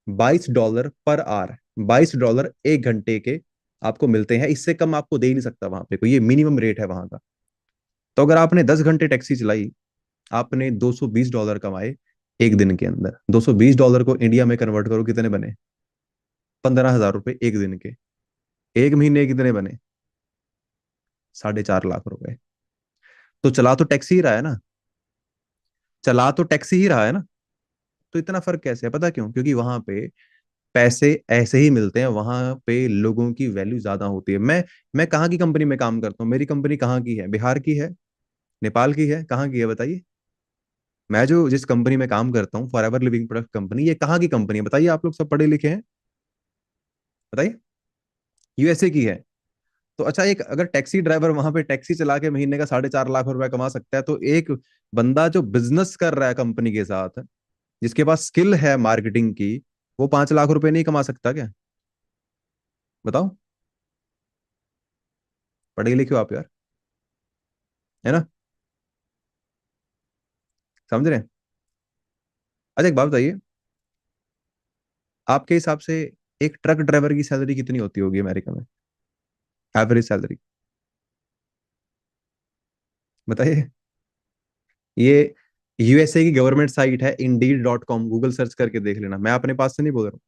$22 पर आवर, $22 1 घंटे के आपको मिलते हैं, इससे कम आपको दे ही नहीं सकता वहां पे कोई, ये मिनिमम रेट है वहां का। तो अगर आपने 10 घंटे टैक्सी चलाई, आपने $220 कमाए, एक दिन के अंदर $220 को इंडिया में कन्वर्ट करो, कितने बने? 15,000 रुपए एक दिन के। एक महीने के कितने बने? 4.5 लाख रुपए। तो चला तो टैक्सी ही रहा है ना, चला तो टैक्सी ही रहा है ना। तो इतना फर्क कैसे है? पता क्यों? क्योंकि वहां पे पैसे ऐसे ही मिलते हैं, वहां पे लोगों की वैल्यू ज्यादा होती है। मैं कहाँ की कंपनी में काम करता हूँ? मेरी कंपनी कहाँ की है? बिहार की है? नेपाल की है? कहाँ की है बताइए? मैं जो जिस कंपनी में काम करता हूँ, फॉरएवर लिविंग प्रोडक्ट कंपनी, ये कहाँ की कंपनी है बताइए? आप लोग सब पढ़े लिखे हैं, बताइए। यूएसए की है। तो अच्छा, एक अगर टैक्सी ड्राइवर वहां पे टैक्सी चला के महीने का 4.5 लाख रुपए कमा सकता है, तो एक बंदा जो बिजनेस कर रहा है कंपनी के साथ, जिसके पास स्किल है मार्केटिंग की, वो 5 लाख रुपए नहीं कमा सकता क्या? बताओ। पढ़े लिखे हो आप यार, है ना? समझ रहे हैं? अच्छा, एक बात बताइए, आपके हिसाब से एक ट्रक ड्राइवर की सैलरी कितनी होती होगी अमेरिका में? एवरेज सैलरी बताइए। ये यूएसए की गवर्नमेंट साइट है Indeed.com, गूगल सर्च करके देख लेना, मैं अपने पास से नहीं बोल रहा हूँ।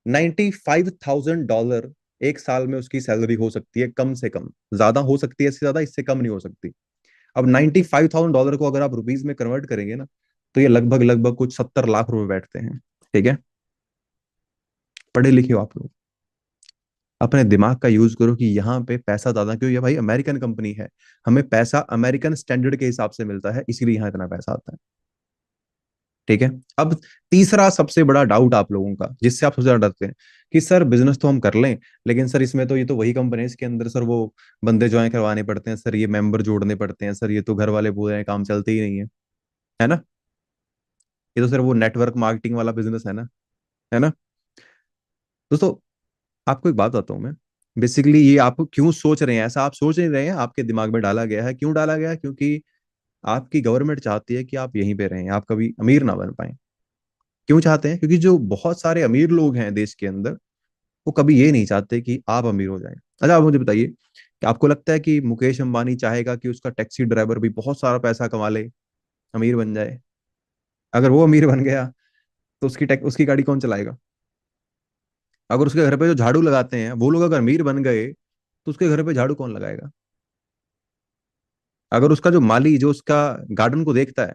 $95,000 एक साल में उसकी सैलरी हो सकती है, कम से कम। ज्यादा हो सकती है, इससे ज्यादा, इससे कम नहीं हो सकती। अब $95,000 को अगर आप रुपीज में कन्वर्ट करेंगे ना, तो ये लगभग लगभग कुछ 70 लाख रुपए बैठते हैं। ठीक है? पढ़े लिखे हो आप लोग, अपने दिमाग का यूज करो कि यहाँ पे पैसा ज्यादा क्यों? ये भाई अमेरिकन कंपनी है, हमें पैसा अमेरिकन स्टैंडर्ड के हिसाब से मिलता है, इसीलिए यहाँ इतना पैसा आता है। ठीक है? अब तीसरा सबसे बड़ा डाउट आप लोगों का, जिससे आप सबसे ज्यादा डरते हैं, कि सर बिजनेस तो हम कर लें, लेकिन सर इसमें तो, ये तो वही कंपनी है, इसके अंदर सर वो बंदे ज्वाइन करवाने पड़ते हैं सर, ये मेंबर जोड़ने पड़ते हैं सर, ये तो घर वाले बोल रहे हैं काम चलते ही नहीं है ना? ये तो सर वो नेटवर्क मार्केटिंग वाला बिजनेस है ना? दोस्तों, आपको एक बात बताता हूँ मैं। बेसिकली ये आप क्यों सोच रहे हैं ऐसा? आप सोच नहीं रहे हैं, आपके दिमाग में डाला गया है। क्यों डाला गया है? क्योंकि आपकी गवर्नमेंट चाहती है कि आप यहीं पे रहें, आप कभी अमीर ना बन पाए। क्यों चाहते हैं? क्योंकि जो बहुत सारे अमीर लोग हैं देश के अंदर, वो कभी ये नहीं चाहते कि आप अमीर हो जाएं। अच्छा, आप मुझे बताइए कि आपको लगता है कि मुकेश अंबानी चाहेगा कि उसका टैक्सी ड्राइवर भी बहुत सारा पैसा कमा ले, अमीर बन जाए? अगर वो अमीर बन गया, तो उसकी गाड़ी कौन चलाएगा? अगर उसके घर पे जो झाड़ू लगाते हैं वो लोग अगर अमीर बन गए, तो उसके घर पे झाड़ू कौन लगाएगा? अगर उसका जो माली, जो उसका गार्डन को देखता है,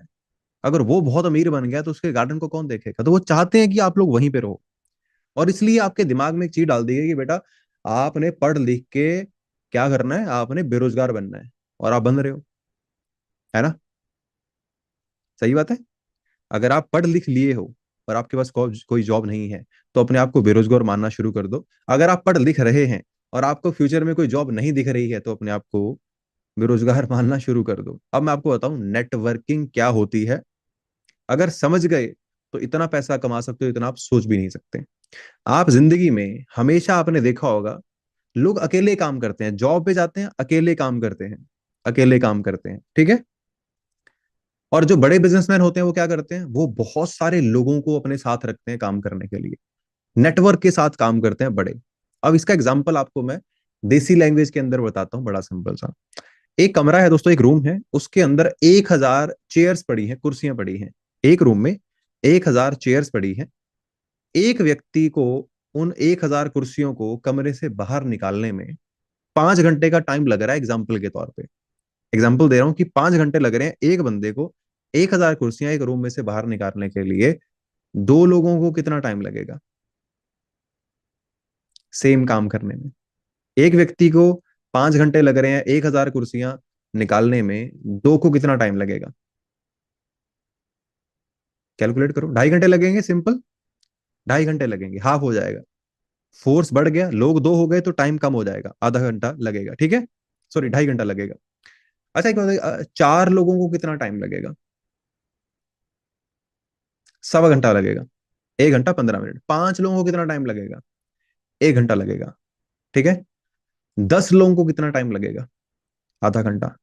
अगर वो बहुत अमीर बन गया, तो उसके गार्डन को कौन देखेगा? तो वो चाहते हैं कि आप लोग वहीं पे रहो। और इसलिए आपके दिमाग में एक चीज डाल दी गई कि बेटा, आपने पढ़ लिख के क्या करना है? आपने बेरोजगार बनना है, और आप बन रहे हो, है ना? सही बात है। अगर आप पढ़ लिख लिए हो और आपके पास कोई जॉब नहीं है, तो अपने आप को बेरोजगार मानना शुरू कर दो। अगर आप पढ़ लिख रहे हैं और आपको फ्यूचर में कोई जॉब नहीं दिख रही है, तो अपने आप को बेरोजगार मानना शुरू कर दो। अब मैं आपको बताऊं नेटवर्किंग क्या होती है। अगर समझ गए, तो इतना पैसा कमा सकते हो, इतना आप सोच भी नहीं सकते। आप जिंदगी में हमेशा आपने देखा होगा, लोग अकेले काम करते हैं, जॉब पे जाते हैं, अकेले काम करते हैं, अकेले काम करते हैं। ठीक है? और जो बड़े बिजनेसमैन होते हैं, वो क्या करते हैं? वो बहुत सारे लोगों को अपने साथ रखते हैं काम करने के लिए, नेटवर्क के साथ काम करते हैं बड़े। अब इसका एग्जांपल आपको मैं देसी लैंग्वेज के अंदर बताता हूँ, बड़ा सिंपल सा। एक कमरा है दोस्तों, एक रूम है, उसके अंदर 1,000 चेयर्स पड़ी हैं, कुर्सियां पड़ी हैं। एक रूम में 1,000 चेयर्स पड़ी हैं। एक व्यक्ति को उन 1,000 कुर्सियों को कमरे से बाहर निकालने में 5 घंटे का टाइम लग रहा है, एग्जाम्पल के तौर पे। एग्जाम्पल दे रहा हूं कि 5 घंटे लग रहे हैं एक बंदे को 1,000 कुर्सियां एक रूम में से बाहर निकालने के लिए। दो लोगों को कितना टाइम लगेगा सेम काम करने में? एक व्यक्ति को 5 घंटे लग रहे हैं 1,000 कुर्सियां निकालने में, दो को कितना टाइम लगेगा? कैलकुलेट करो। 2.5 घंटे लगेंगे, सिंपल। 2.5 घंटे लगेंगे, हाफ हो जाएगा। फोर्स बढ़ गया, लोग दो हो गए, तो टाइम कम हो जाएगा, आधा घंटा लगेगा। ठीक है? सॉरी, 2.5 घंटा लगेगा। अच्छा, एक बात बताइए, चार लोगों को कितना टाइम लगेगा? 1.25 घंटा लगेगा। 1 घंटा 15 मिनट। 5 लोगों को कितना टाइम लगेगा? 1 घंटा लगेगा। ठीक है? 10 लोगों को कितना टाइम लगेगा? आधा घंटा।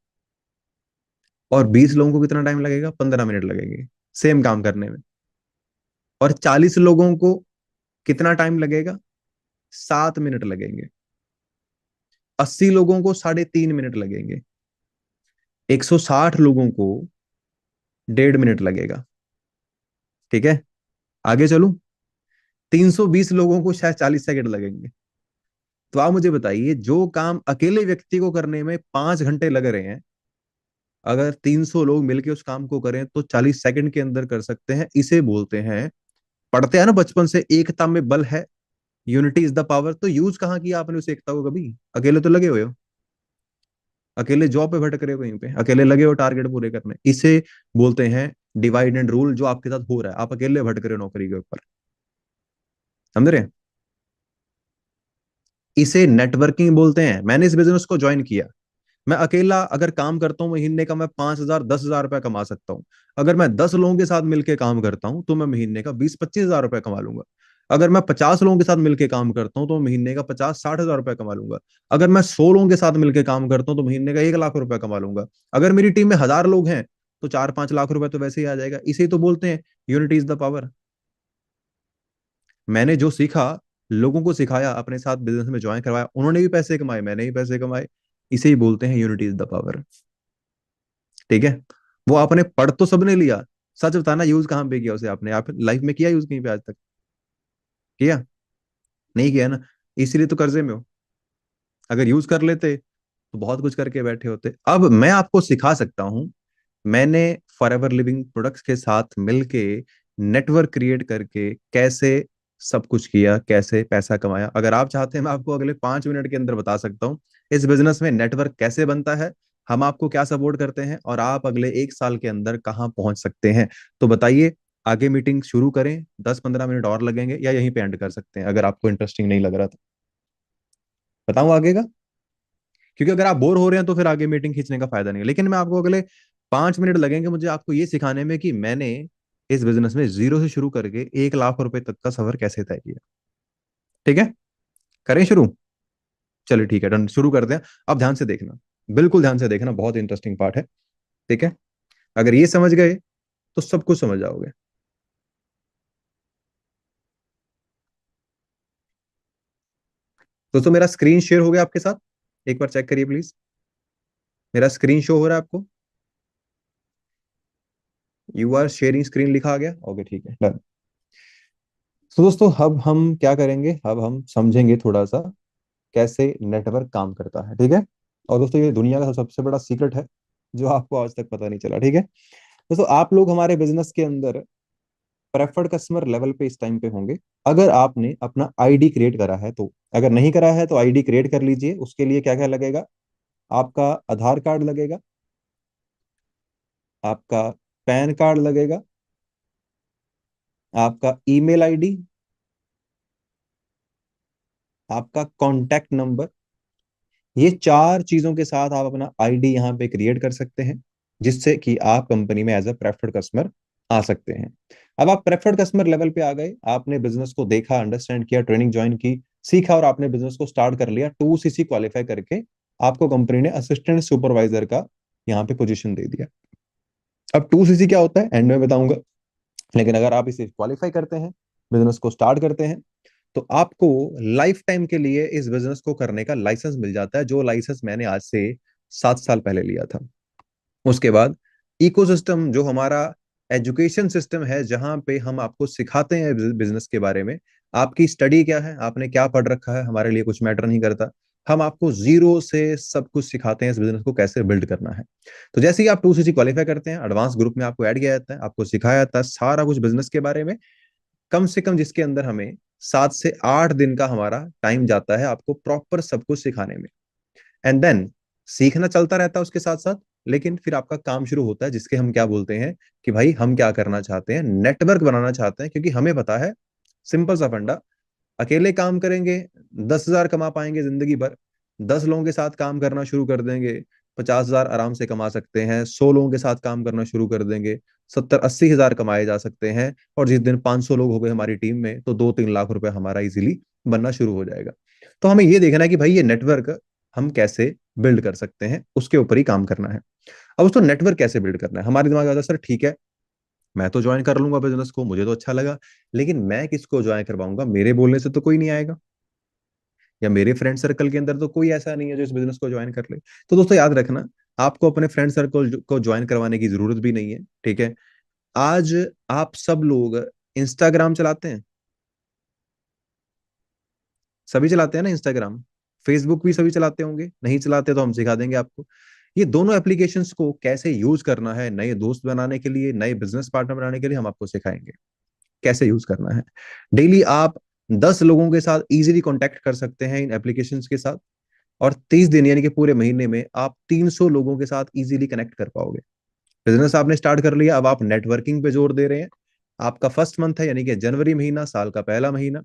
और 20 लोगों को कितना टाइम लगेगा? 15 मिनट लगेंगे सेम काम करने में। और 40 लोगों को कितना टाइम लगेगा? 7 मिनट लगेंगे। 80 लोगों को 3.5 मिनट लगेंगे। 160 लोगों को 1.5 मिनट लगेगा। ठीक है, आगे चलूं। 320 लोगों को शायद 40 सेकंड लगेंगे। तो आप मुझे बताइए, जो काम अकेले व्यक्ति को करने में 5 घंटे लग रहे हैं, अगर 300 लोग मिलकर उस काम को करें तो 40 सेकंड के अंदर कर सकते हैं। इसे बोलते हैं, पढ़ते हैं ना बचपन से, एकता में बल है, यूनिटी इज द पावर। तो यूज कहाँ किया आपने उस एकता को कभी? अकेले तो लगे हुए हो, अकेले जॉब पे भटक रहे हो, कहीं पे अकेले लगे हो टारगेट पूरे करने। इसे बोलते हैं डिवाइड एंड रूल, जो आपके साथ हो रहा है, आप अकेले भटक रहे हो नौकरी के ऊपर। समझ रहे हैं? इसे नेटवर्किंग बोलते हैं। मैंने इस बिजनेस को ज्वाइन किया, मैं अकेला अगर काम करता हूँ महीने का मैं 5,000 10,000 रुपया कमा सकता हूँ। अगर मैं 10 लोगों के साथ मिलकर काम करता हूँ तो मैं महीने का 20-25 हजार रुपया कमा लूंगा। अगर मैं 50 लोगों के साथ मिलकर काम करता हूँ तो महीने का 50-60 हजार रुपया कमा लूंगा। अगर मैं 100 लोगों के साथ मिलकर काम करता हूँ तो महीने का 1 लाख रुपया कमा लूंगा। अगर मेरी टीम में 1,000 लोग हैं तो 4-5 लाख रुपए तो वैसे ही आ जाएगा। इसे तो बोलते हैं यूनिटी इज द पावर। मैंने जो सीखा, लोगों को सिखाया, अपने साथ बिजनेस में ज्वाइन करवाया, उन्होंने भी पैसे कमाए, मैंने भी पैसे कमाए। इसे ही बोलते हैं यूनिटी इज द पावर। ठीक है, वो आपने पढ़ तो सबने लिया, सच बताना यूज कहाँ पे किया उसे आपने? आप लाइफ में किया यूज कहीं पे आज तक? किया? नहीं किया ना, इसीलिए तो कर्जे में हो। अगर यूज कर लेते तो बहुत कुछ करके बैठे होते। अब मैं आपको सिखा सकता हूं। मैंने फॉरएवर लिविंग प्रोडक्ट्स के साथ मिलके नेटवर्क क्रिएट करके कैसे सब कुछ किया, कैसे पैसा कमाया। अगर आप चाहते हैं मैं आपको अगले 5 मिनट के अंदर बता सकता हूँ इस बिजनेस में नेटवर्क कैसे बनता है, हम आपको क्या सपोर्ट करते हैं, और आप अगले 1 साल के अंदर कहाँ पहुंच सकते हैं। तो बताइए, आगे मीटिंग शुरू करें? 10-15 मिनट और लगेंगे या यहीं पे एंड कर सकते हैं अगर आपको इंटरेस्टिंग नहीं लग रहा तो? बताऊं आगे का? क्योंकि अगर आप बोर हो रहे हैं तो फिर आगे मीटिंग खींचने का फायदा नहीं है। लेकिन मैं आपको अगले 5 मिनट लगेंगे मुझे आपको ये सिखाने में कि मैंने इस बिजनेस में जीरो से शुरू करके 1 लाख रुपए तक का सफर कैसे तय किया। ठीक है, करें शुरू? चलिए ठीक है, डन, शुरू करते हैं। अब ध्यान से देखना, बिल्कुल ध्यान से देखना, बहुत इंटरेस्टिंग पार्ट है। ठीक है, अगर ये समझ गए तो सब कुछ समझ जाओगे। दोस्तों मेरा स्क्रीन शेयर हो गया आपके साथ? एक बार चेक करिए प्लीज। मेरा स्क्रीन शो हो रहा है आपको? यू आर शेयरिंग स्क्रीन लिखा आ गया? ओके ठीक है, डन। तो दोस्तों अब हम क्या करेंगे, अब हम समझेंगे थोड़ा सा कैसे नेटवर्क काम करता है। ठीक है, और दोस्तों ये दुनिया का सबसे बड़ा सीक्रेट है जो आपको आज तक पता नहीं चला। ठीक है दोस्तों, आप लोग हमारे बिजनेस के अंदर प्रेफर्ड कस्टमर लेवल पे इस टाइम पे होंगे अगर आपने अपना आईडी क्रिएट करा है तो। अगर नहीं करा है तो आईडी क्रिएट कर लीजिए। उसके लिए क्या क्या लगेगा? आपका आधार कार्ड लगेगा, आपका पैन कार्ड लगेगा, आपका ईमेल आईडी, आपका कॉन्टैक्ट नंबर। ये 4 चीजों के साथ आप अपना आईडी यहाँ पे क्रिएट कर सकते हैं, जिससे कि आप कंपनी में एज अ प्रेफर्ड कस्टमर आ सकते हैं। अब आप प्रेफर्ड कस्टमर लेवल पे आ गए, आपने बिजनेस को देखा, अंडरस्टैंड किया, ट्रेनिंग ज्वाइन की, सीखा, और आपने बिजनेस को स्टार्ट कर लिया। 2CC क्वालिफाई करके आपको कंपनी ने असिस्टेंट सुपरवाइजर का यहाँ पे पोजीशन दे दिया। अब 2CC क्या होता है एंड में बताऊंगा, लेकिन अगर आप इसे क्वालिफाई करते हैं, बिजनेस को स्टार्ट करते हैं, तो आपको लाइफ टाइम के लिए इस बिजनेस को करने का लाइसेंस मिल जाता है, जो लाइसेंस मैंने आज से 7 साल पहले लिया था। उसके बाद इकोसिस्टम, जो हमारा एजुकेशन सिस्टम है, जहां पे हम आपको सिखाते हैं बिजनेस के बारे में। आपकी स्टडी क्या है, आपने क्या पढ़ रखा है, हमारे लिए कुछ मैटर नहीं करता। हम आपको जीरो से सब कुछ सिखाते हैं इस बिजनेस को कैसे बिल्ड करना है। तो जैसे ही आप 2CC क्वालिफाई करते हैं, एडवांस ग्रुप में आपको ऐड किया जाता है, आपको सिखाया जाता है सारा कुछ बिजनेस के बारे में, कम से कम जिसके अंदर हमें 7 से 8 दिन का हमारा टाइम जाता है आपको प्रॉपर सब कुछ सिखाने में। एंड देन सीखना चलता रहता है उसके साथ साथ। लेकिन फिर आपका काम शुरू होता है, जिसके हम क्या बोलते हैं कि भाई हम क्या करना चाहते हैं, नेटवर्क बनाना चाहते हैं। क्योंकि हमें पता है, सिंपल सा फंडा, अकेले काम करेंगे 10,000 कमा पाएंगे जिंदगी भर, 10 लोगों के साथ काम करना शुरू कर देंगे 50,000 आराम से कमा सकते हैं, 100 लोगों के साथ काम करना शुरू कर देंगे 70-80 हजार कमाए जा सकते हैं, और जिस दिन 500 लोग हो गए हमारी टीम में तो 2-3 लाख रुपए हमारा इजीली बनना शुरू हो जाएगा। तो हमें ये देखना है कि भाई ये नेटवर्क हम कैसे बिल्ड कर सकते हैं, उसके ऊपर ही काम करना है। अब उसको नेटवर्क कैसे बिल्ड करना है, हमारे दिमाग में आता है सर ठीक है, मैं तो ज्वाइन कर लूंगा बिजनेस को, मुझे तो अच्छा लगा, लेकिन मैं किसको ज्वाइन करवाऊंगा, मेरे बोलने से तो कोई नहीं आएगा, या मेरे फ्रेंड सर्कल के अंदर तो कोई ऐसा नहीं है जो इस बिजनेस को ज्वाइन कर ले। तो दोस्तों याद रखना, आपको अपने फ्रेंड सर्कल को ज्वाइन करवाने की जरूरत भी नहीं है। ठीक है, आज आप सब लोग इंस्टाग्राम चलाते हैं, सभी चलाते हैं ना इंस्टाग्राम। फेसबुक भी सभी चलाते होंगे, नहीं चलाते तो हम सिखा देंगे आपको। ये दोनों एप्लीकेशंस को कैसे यूज करना है, नए दोस्त बनाने के लिए, नए बिजनेस पार्टनर बनाने के लिए हम आपको सिखाएंगे कैसे यूज करना है। डेली आप 10 लोगों के साथ इजीली कांटेक्ट कर सकते हैं इन एप्लीकेशंस के साथ, और 30 दिन यानी कि पूरे महीने में आप 300 लोगों के साथ इजीली कनेक्ट कर पाओगे। बिजनेस आपने स्टार्ट कर लिया, अब आप नेटवर्किंग पे जोर दे रहे हैं। आपका फर्स्ट मंथ है, यानी कि जनवरी महीना, साल का पहला महीना।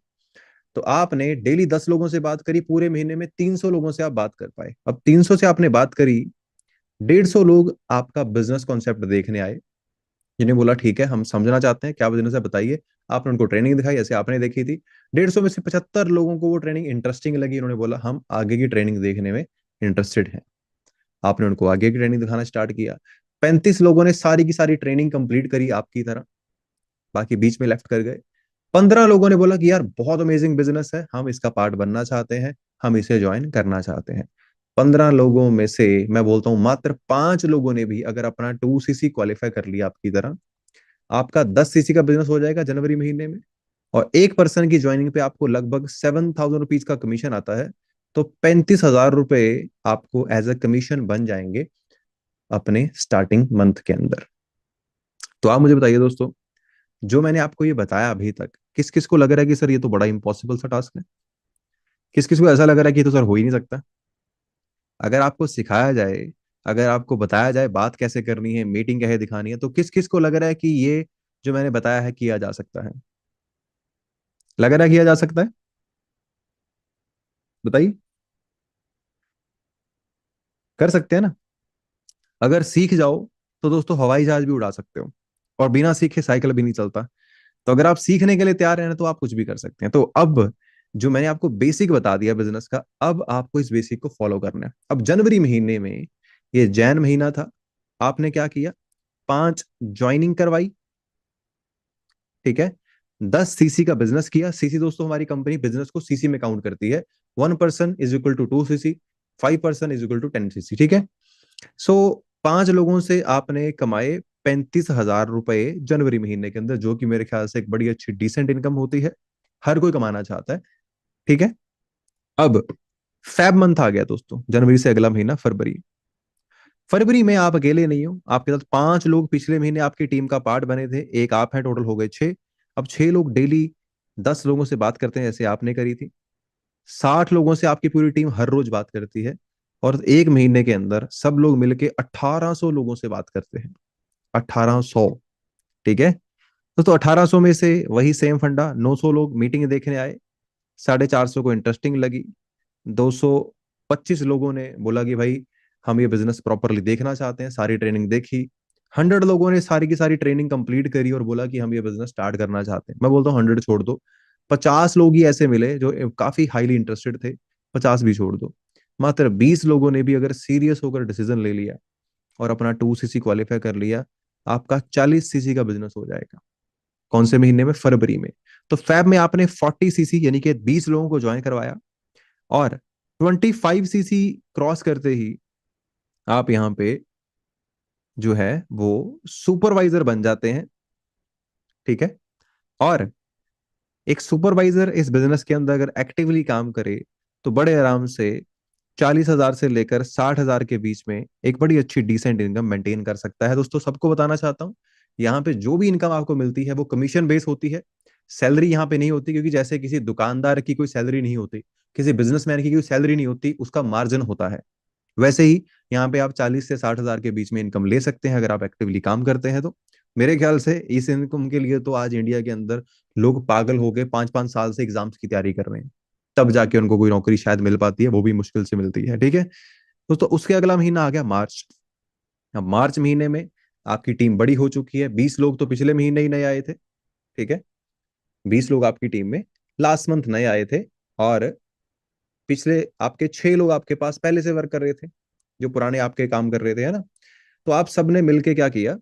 तो आपने डेली 10 लोगों से बात करी, पूरे महीने में 300 लोगों से आप बात कर पाए। अब 300 से आपने बात करी, 150 लोग आपका बिजनेस कॉन्सेप्ट देखने आए, जिन्हें बोला ठीक है हम समझना चाहते हैं क्या बिजनेस है बताइए। आपने उनको ट्रेनिंग दिखाई, ऐसे आपने देखी थी। 150 में से 75 लोगों को वो ट्रेनिंग इंटरेस्टिंग लगी, उन्होंने बोला हम आगे की ट्रेनिंग देखने में इंटरेस्टेड हैं। आपने उनको आगे की ट्रेनिंग दिखाना स्टार्ट किया। 35 लोगों ने सारी की सारी ट्रेनिंग कंप्लीट करी आपकी तरह, बाकी बीच में लेफ्ट कर गए। 15 लोगों ने बोला कि यार बहुत अमेजिंग बिजनेस है, हम इसका पार्ट बनना चाहते हैं, हम इसे ज्वाइन करना चाहते हैं। 15 लोगों में से मैं बोलता हूं मात्र 5 लोगों ने भी अगर अपना 2 सीसी क्वालिफाई कर लिया आपकी तरह, आपका 10 सीसी का बिजनेस हो जाएगा जनवरी महीने में। और एक पर्सन की ज्वाइनिंग पे आपको लगभग 7,000 रुपीज का कमीशन आता है। तो 35,000 रुपए आपको एज अ कमीशन बन जाएंगे अपने स्टार्टिंग मंथ के अंदर। तो आप मुझे बताइए दोस्तों, जो मैंने आपको ये बताया अभी तक, किस किस को लग रहा है कि सर ये तो बड़ा इंपॉसिबल सा टास्क है? किस किस को ऐसा लग रहा है कि ये तो सर हो ही नहीं सकता? अगर आपको सिखाया जाए, अगर आपको बताया जाए बात कैसे करनी है, मीटिंग कैसे दिखानी है, तो किस किस को लग रहा है कि ये जो मैंने बताया है किया जा सकता है? लग रहा है किया जा सकता है? बताइए। कर सकते हैं ना? अगर सीख जाओ तो दोस्तों हवाई जहाज भी उड़ा सकते हो, और बिना सीखे साइकिल भी नहीं चलता। तो अगर आप सीखने के लिए तैयार हैं ना, तो आप कुछ भी कर सकते हैं। तो अब जो मैंने आपको बेसिक बता दिया बिजनेस का, अब आपको इस बेसिक को फॉलो करना है। अब जनवरी महीने में, ये जैन महीना था, आपने क्या किया? 5 ज्वाइनिंग करवाई, ठीक है। 10 सीसी का बिजनेस किया। सीसी दोस्तों हमारी कंपनी बिजनेस को सीसी में काउंट करती है। 1 person is equal to 2 CC, 5 person is equal to 10 CC, ठीक है। सो 5 लोगों से आपने कमाए 35,000 रुपए जनवरी महीने के अंदर, जो कि मेरे ख्याल से एक बड़ी अच्छी डिसेंट इनकम होती है। हर कोई कमाना चाहता है, ठीक है। अब फेब मंथ आ गया दोस्तों, जनवरी से अगला महीना फरवरी। फरवरी में आप अकेले नहीं हो, आपके साथ 5 लोग पिछले महीने आपकी टीम का पार्ट बने थे, एक आप हैं, टोटल हो गए 6। अब 6 लोग डेली 10 लोगों से बात करते हैं, जैसे आपने करी थी। 60 लोगों से आपकी पूरी टीम हर रोज बात करती है। और एक महीने के अंदर सब लोग मिलके 1800 लोगों से बात करते हैं। 1800, ठीक है। तो 1800 में से वही सेम फंडा, 900 लोग मीटिंग देखने आए, 450 को इंटरेस्टिंग लगी। 225 लोगों ने बोला कि भाई हम ये बिजनेस प्रॉपरली देखना चाहते हैं, सारी ट्रेनिंग देखी। 100 लोगों ने सारी की सारी ट्रेनिंग कंप्लीट करी और बोला कि हम ये बिजनेस स्टार्ट करना चाहते हैं। मैं बोलता हूँ 100 छोड़ दो, 50 लोग ही ऐसे मिले जो काफी हाईली इंटरेस्टेड थे। 50 भी छोड़ दो, मात्र 20 लोगों ने भी अगर सीरियस होकर डिसीजन ले लिया और अपना 2 सीसी क्वालिफाई कर लिया, आपका 40 सीसी का बिजनेस हो जाएगा। कौन से महीने में? फरवरी में। तो फैब में आपने 40 सीसी यानी कि 20 लोगों को ज्वाइन करवाया, और 25 सीसी क्रॉस करते ही आप यहाँ पे जो है वो सुपरवाइजर बन जाते हैं, ठीक है। और एक सुपरवाइजर इस बिजनेस के अंदर अगर एक्टिवली काम करे, तो बड़े आराम से 40,000 से लेकर 60,000 के बीच में एक बड़ी अच्छी डिसेंट इनकम मेंटेन कर सकता है। दोस्तों सबको बताना चाहता हूँ, यहाँ पे जो भी इनकम आपको मिलती है वो कमीशन बेस होती है। सैलरी यहाँ पे नहीं होती, क्योंकि जैसे किसी दुकानदार की कोई सैलरी नहीं होती, किसी बिजनेसमैन की कोई सैलरी नहीं होती, उसका मार्जिन होता है। वैसे ही यहाँ पे आप 40 से 60,000 के बीच में इनकम ले सकते हैं अगर आप एक्टिवली काम करते हैं तो। मेरे ख्याल से इस इनकम के लिए तो आज इंडिया के अंदर लोग पागल हो गए, 5-5 साल से एग्जाम्स की तैयारी कर रहे हैं, तब जाके उनको कोई नौकरी शायद मिल पाती है, वो भी मुश्किल से मिलती है, ठीक है। तो उसके अगला महीना आ गया मार्च। अब मार्च महीने में आपकी टीम बड़ी हो चुकी है। 20 लोग तो पिछले महीने ही नए आए थे, ठीक है। 20 लोग आपकी टीम में लास्ट मंथ नए आए थे, और पिछले आपके 6 लोग आपके पास पहले से वर्क कर रहे थे, जो पुराने आपके काम कर रहे थे, है ना। तो आप सबने मिलके क्या किया?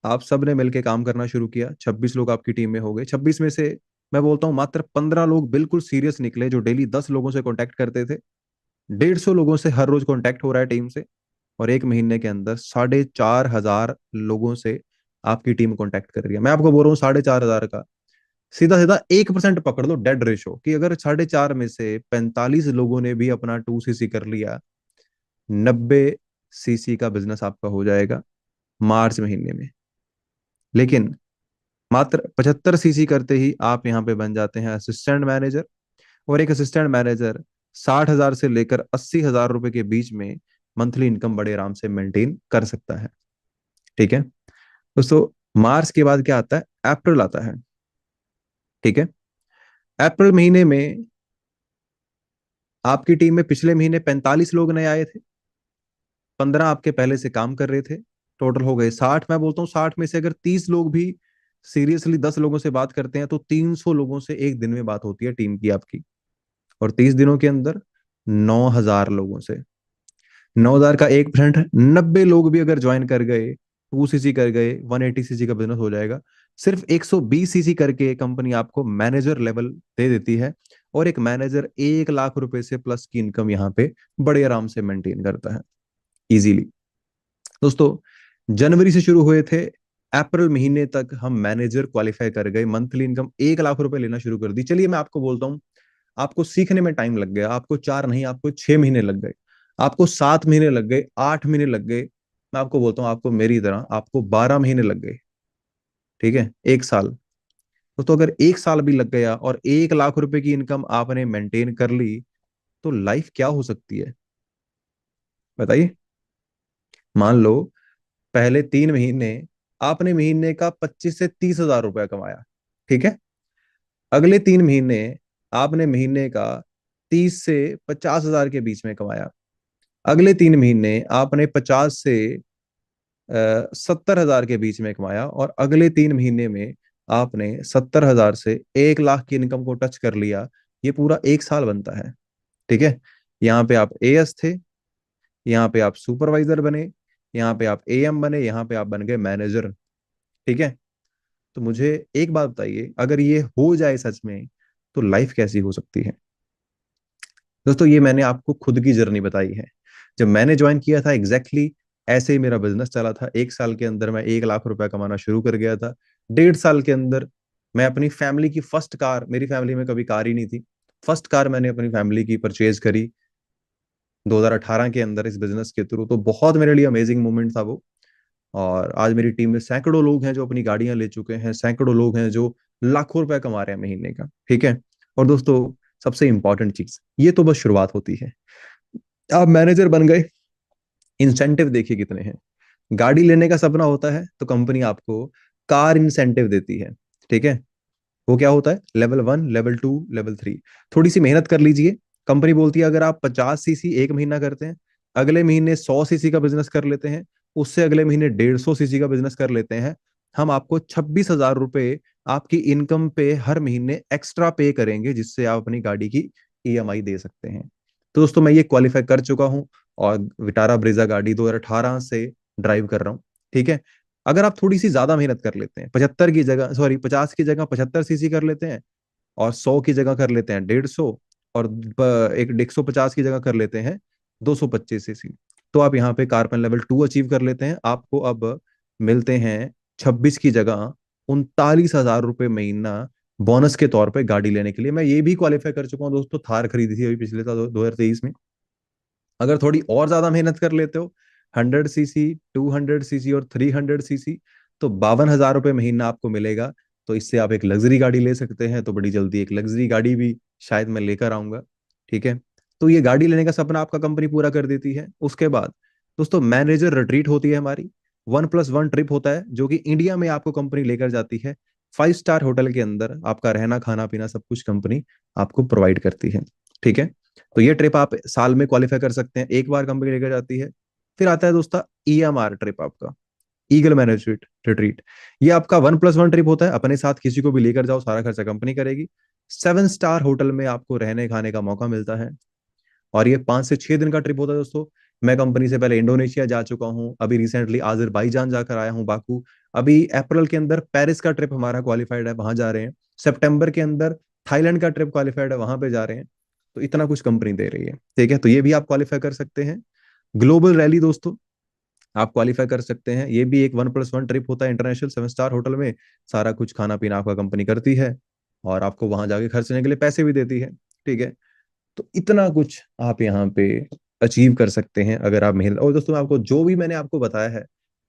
आप सबने मिलके काम करना शुरू किया। 26 लोग आपकी टीम में हो गए। 26 में से मैं बोलता हूँ मात्र 15 लोग बिल्कुल सीरियस निकले, जो डेली 10 लोगों से कांटेक्ट करते थे। 150 लोगों से हर रोज कांटेक्ट हो रहा है टीम से। और एक महीने के अंदर 4,500 लोगों से आपकी टीम कांटेक्ट कर रही है, मैं आपको बोल रहा हूँ 4,500 का, सीधा सीधा 1% पकड़ लो डेड रेशो, कि अगर 4,500 में से 45 लोगों ने भी अपना 2cc कर लिया, 90cc का बिजनेस आपका हो जाएगा मार्च महीने में। लेकिन मात्र 75cc करते ही आप यहाँ पे बन जाते हैं असिस्टेंट मैनेजर। और एक असिस्टेंट मैनेजर 60,000 से लेकर 80,000 रुपए के बीच में मंथली इनकम बड़े आराम से मेंटेन कर सकता है। ठीक है दोस्तों, मार्च के बाद क्या आता है, अप्रैल आता है। ठीक है, अप्रैल महीने में आपकी टीम में पिछले महीने 45 लोग नए आए थे, 15 आपके पहले से काम कर रहे थे, टोटल हो गए 60। मैं बोलता हूँ 60 में से अगर 30 लोग भी सीरियसली 10 लोगों से बात करते हैं तो 300 लोगों से एक दिन में बात होती है टीम की आपकी। और 30 दिनों के अंदर 9,000 लोगों से, 9,000 का 1%, 90 लोग भी अगर ज्वाइन कर गए, 2cc कर गए, 180cc का बिजनेस हो जाएगा। सिर्फ 120cc करके कंपनी आपको मैनेजर लेवल दे देती है, और एक मैनेजर 1 लाख रुपए से प्लस की इनकम यहाँ पे बड़े आराम से मेंटेन करता है इजीली। दोस्तों, जनवरी से शुरू हुए थे, अप्रैल महीने तक हम मैनेजर क्वालिफाई कर गए, मंथली इनकम 1 लाख रुपए लेना शुरू कर दी। चलिए मैं आपको बोलता हूँ, आपको सीखने में टाइम लग गया, आपको 4 नहीं, आपको 6 महीने लग गए, आपको 7 महीने लग गए, 8 महीने लग गए, मैं आपको बोलता हूँ आपको मेरी तरह आपको 12 महीने लग गए। ठीक है, 1 साल। तो अगर 1 साल भी लग गया और 1 लाख रुपए की इनकम आपने मेंटेन कर ली, तो लाइफ क्या हो सकती है बताइए। मान लो पहले 3 महीने आपने महीने का 25 से 30 हजार रुपया कमाया। ठीक है, अगले 3 महीने आपने महीने का 30 से 50 हजार के बीच में कमाया। अगले 3 महीने आपने 50 से 70 हजार के बीच में कमाया, और अगले 3 महीने में आपने 70 हजार से 1 लाख की इनकम को टच कर लिया। ये पूरा 1 साल बनता है। ठीक है, यहाँ पे आप एएस थे, यहाँ पे आप सुपरवाइजर बने, यहाँ पे आप एएम बने, यहाँ पे आप बन गए मैनेजर। ठीक है, तो मुझे एक बात बताइए, अगर ये हो जाए सच में, तो लाइफ कैसी हो सकती है। दोस्तों, ये मैंने आपको खुद की जर्नी बताई है। जब मैंने ज्वाइन किया था एग्जैक्टली ऐसे ही मेरा बिजनेस चला था। 1 साल के अंदर मैं 1 लाख रुपया कमाना शुरू कर गया था। 1.5 साल के अंदर मैं अपनी फैमिली की फर्स्ट कार, मेरी फैमिली में कभी कार ही नहीं थी, फर्स्ट कार मैंने अपनी फैमिली की परचेज करी 2018 के अंदर इस बिजनेस के थ्रू। तो बहुत मेरे लिए अमेजिंग मोमेंट था वो। और आज मेरी टीम में सैकड़ों लोग हैं जो अपनी गाड़ियां ले चुके हैं, सैकड़ों लोग हैं जो लाखों रुपए कमा रहे हैं महीने का। ठीक है, और दोस्तों सबसे इंपॉर्टेंट चीज, ये तो बस शुरुआत होती है। आप मैनेजर बन गए, इंसेंटिव देखिए कितने हैं। गाड़ी लेने का सपना होता है तो कंपनी आपको कार इंसेंटिव देती है। ठीक है, वो क्या होता है, लेवल 1, लेवल 2, लेवल 3। थोड़ी सी मेहनत कर लीजिए, कंपनी बोलती है अगर आप 50cc एक महीना करते हैं, अगले महीने 100cc का बिजनेस कर लेते हैं, उससे अगले महीने 150cc का बिजनेस कर लेते हैं, हम आपको 26,000 रुपए आपकी इनकम पे हर महीने एक्स्ट्रा पे करेंगे, जिससे आप अपनी गाड़ी की ईएमआई दे सकते हैं। तो दोस्तों, मैं ये क्वालिफाई कर चुका हूँ, और विटारा ब्रेजा गाड़ी 2018 से ड्राइव कर रहा हूँ। ठीक है, अगर आप थोड़ी सी ज्यादा मेहनत कर लेते हैं, 75 की जगह, सॉरी 50 की जगह 75cc कर लेते हैं, और 100 की जगह कर लेते हैं 150, और एक 150 की जगह कर लेते हैं 225cc, तो आप यहाँ पे कारपन लेवल 2 अचीव कर लेते हैं। आपको अब मिलते हैं 26 की जगह 39,000 रुपये महीना बोनस के तौर पे गाड़ी लेने के लिए। मैं ये भी क्वालिफाई कर चुका हूँ दोस्तों, थार खरीदी थी अभी पिछले साल 2023 में। अगर थोड़ी और ज्यादा मेहनत कर लेते हो, 100cc, 200cc और 300cc, तो 52,000 रुपये महीना आपको मिलेगा। तो इससे आप एक लग्जरी गाड़ी ले सकते हैं। तो बड़ी जल्दी एक लग्जरी गाड़ी भी शायद मैं लेकर आऊंगा। ठीक है, तो ये गाड़ी लेने का सपना आपका कंपनी पूरा कर देती है। उसके बाद दोस्तों मैनेजर रिट्रीट होती है हमारी, 1+1 ट्रिप होता है जो कि इंडिया में आपको कंपनी लेकर जाती है। 5 स्टार होटल के अंदर आपका रहना खाना पीना सब कुछ कंपनी आपको प्रोवाइड करती है। ठीक है, तो ये ट्रिप आप साल में क्वालिफाई कर सकते हैं, एक बार कंपनी लेकर जाती है। फिर आता है दोस्तों ईएमआर ट्रिप आपका, ईगल मैनेजमेंट रिट्रीट। ये आपका 1+1 ट्रिप होता है, अपने साथ किसी को भी लेकर जाओ, सारा खर्चा कंपनी करेगी। 7 स्टार होटल में आपको रहने खाने का मौका मिलता है, और ये 5 से 6 दिन का ट्रिप होता है दोस्तों। मैं कंपनी से पहले इंडोनेशिया जा चुका हूँ, अभी रिसेंटली आजरबाईजान जाकर आया हूँ, बाकू। अभी अप्रैल के अंदर पेरिस का ट्रिप हमारा क्वालिफाइड है, वहां जा रहे हैं। सितंबर के अंदर थाईलैंड का ट्रिप क्वालिफाइड है, वहां पे जा रहे हैं। तो इतना कुछ कंपनी दे रही है। ठीक है, तो ये भी आप क्वालिफाई कर सकते हैं। ग्लोबल रैली दोस्तों, आप क्वालिफाई कर सकते हैं। ये भी एक 1+1 ट्रिप होता है इंटरनेशनल 7 स्टार होटल में। सारा कुछ खाना पीना आपका कंपनी करती है, और आपको वहां जाके खर्चने के लिए पैसे भी देती है। ठीक है। तो इतना कुछ आप यहाँ पे अचीव कर सकते हैं अगर आप मेहनत। और दोस्तों, आपको जो भी मैंने आपको बताया है,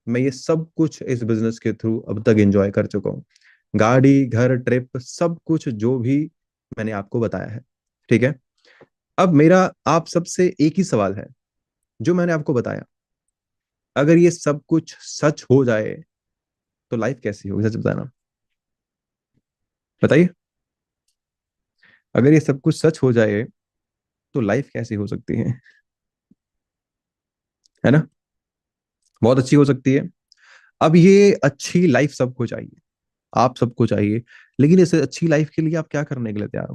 मैं ये सब कुछ इस बिजनेस के थ्रू अब तक एंजॉय कर चुका हूँ। गाड़ी, घर, ट्रिप, सब कुछ जो भी मैंने आपको बताया है। ठीक है। अब मेरा आप सबसे एक ही सवाल है, जो मैंने आपको बताया, अगर ये सब कुछ सच हो जाए तो लाइफ कैसी होगी? सच बताना, बताइए। अगर ये सब कुछ सच हो जाए तो लाइफ कैसी हो सकती है ना? बहुत अच्छी हो सकती है। अब ये अच्छी लाइफ सबको चाहिए, आप सबको चाहिए, लेकिन इस अच्छी लाइफ के लिए आप क्या करने के लिए तैयार हो?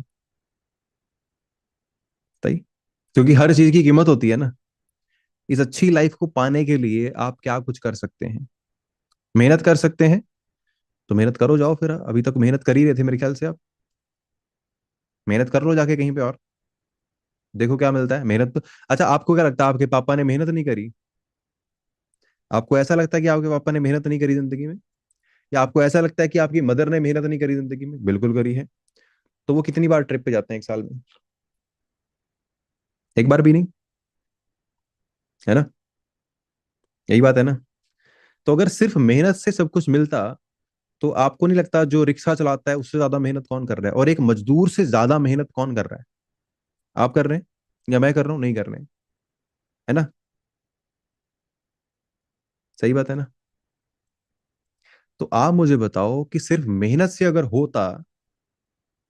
बताइए। क्योंकि हर चीज की कीमत होती है ना। इस अच्छी लाइफ को पाने के लिए आप क्या कुछ कर सकते हैं? मेहनत कर सकते हैं, तो मेहनत करो, जाओ फिर। अभी तक मेहनत कर ही रहे थे मेरे ख्याल से आप। मेहनत कर लो जाके कहीं पे और, देखो क्या मिलता है। मेहनत तो, अच्छा, आपको क्या लगता है आपके पापा ने मेहनत नहीं करी? आपको ऐसा लगता है कि आपके पापा ने मेहनत नहीं करी जिंदगी में? या आपको ऐसा लगता है कि आपकी मदर ने मेहनत नहीं करी जिंदगी में? बिल्कुल करी है। तो वो कितनी बार ट्रिप पे जाते हैं एक साल में? एक बार भी नहीं, है ना? यही बात है ना। तो अगर सिर्फ मेहनत से सब कुछ मिलता, तो आपको नहीं लगता जो रिक्शा चलाता है उससे ज्यादा मेहनत कौन कर रहा है, और एक मजदूर से ज्यादा मेहनत कौन कर रहा है? आप कर रहे हैं या मैं कर रहा हूं? नहीं कर रहे हैं, है ना? सही बात है ना? तो आप मुझे बताओ कि सिर्फ मेहनत से अगर होता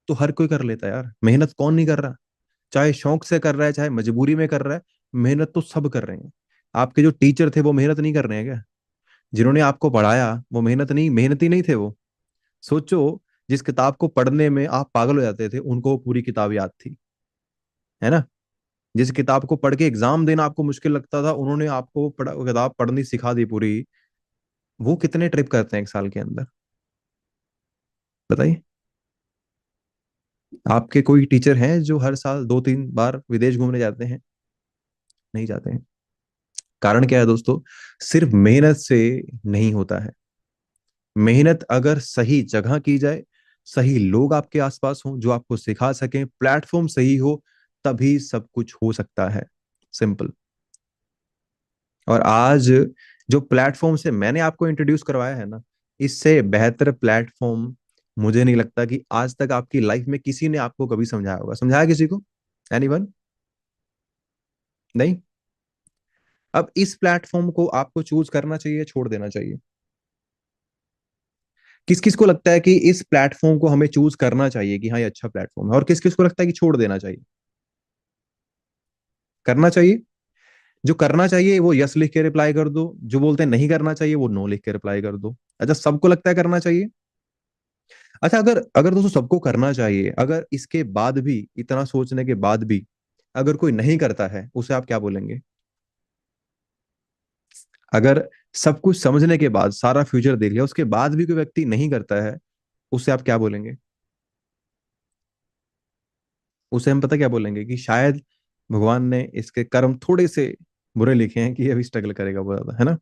तो हर कोई कर लेता यार। मेहनत कौन नहीं कर रहा? चाहे शौक से कर रहा है, चाहे मजबूरी में कर रहा है, मेहनत तो सब कर रहे हैं। आपके जो टीचर थे वो मेहनत नहीं कर रहे हैं क्या? जिन्होंने आपको पढ़ाया वो मेहनती नहीं थे वो? सोचो, जिस किताब को पढ़ने में आप पागल हो जाते थे, उनको वो पूरी किताब याद थी, है ना? जिस किताब को पढ़ के एग्जाम देना आपको मुश्किल लगता था, उन्होंने आपको किताब पढ़नी सिखा दी पूरी। वो कितने ट्रिप करते हैं एक साल के अंदर? बताइए। आपके कोई टीचर हैं जो हर साल 2-3 बार विदेश घूमने जाते हैं? नहीं जाते हैं। कारण क्या है दोस्तों? सिर्फ मेहनत से नहीं होता है। मेहनत अगर सही जगह की जाए, सही लोग आपके आसपास हों जो आपको सिखा सकें, प्लेटफॉर्म सही हो, तभी सब कुछ हो सकता है। सिंपल। और आज जो प्लेटफॉर्म से मैंने आपको इंट्रोड्यूस करवाया है ना, इससे बेहतर प्लेटफॉर्म मुझे नहीं लगता कि आज तक आपकी लाइफ में किसी ने आपको कभी समझाया होगा। समझाया किसी को? एनीवन? नहीं। अब इस प्लेटफॉर्म को आपको चूज करना चाहिए, छोड़ देना चाहिए? किस किस को लगता है कि इस प्लेटफॉर्म को हमें चूज करना चाहिए कि हाँ ये अच्छा प्लेटफॉर्म है, और किस किस को लगता है कि छोड़ देना चाहिए? करना चाहिए। जो करना चाहिए वो यस लिख के रिप्लाई कर दो, जो बोलते हैं नहीं करना चाहिए वो नो लिख के रिप्लाई कर दो। अच्छा, सबको लगता है करना चाहिए? अच्छा, अगर अगर दोस्तों सबको करना चाहिए, अगर इसके बाद भी, इतना सोचने के बाद भी, अगर कोई नहीं करता है, उसे आप क्या बोलेंगे? अगर सब कुछ समझने के बाद, सारा फ्यूचर देख लिया, उसके बाद भी कोई व्यक्ति नहीं करता है, उसे आप क्या बोलेंगे? उसे हम पता क्या बोलेंगे कि शायद भगवान ने इसके कर्म थोड़े से बुरे लिखे हैं कि ये अभी स्ट्रगल करेगा बहुत ज्यादा, है ना?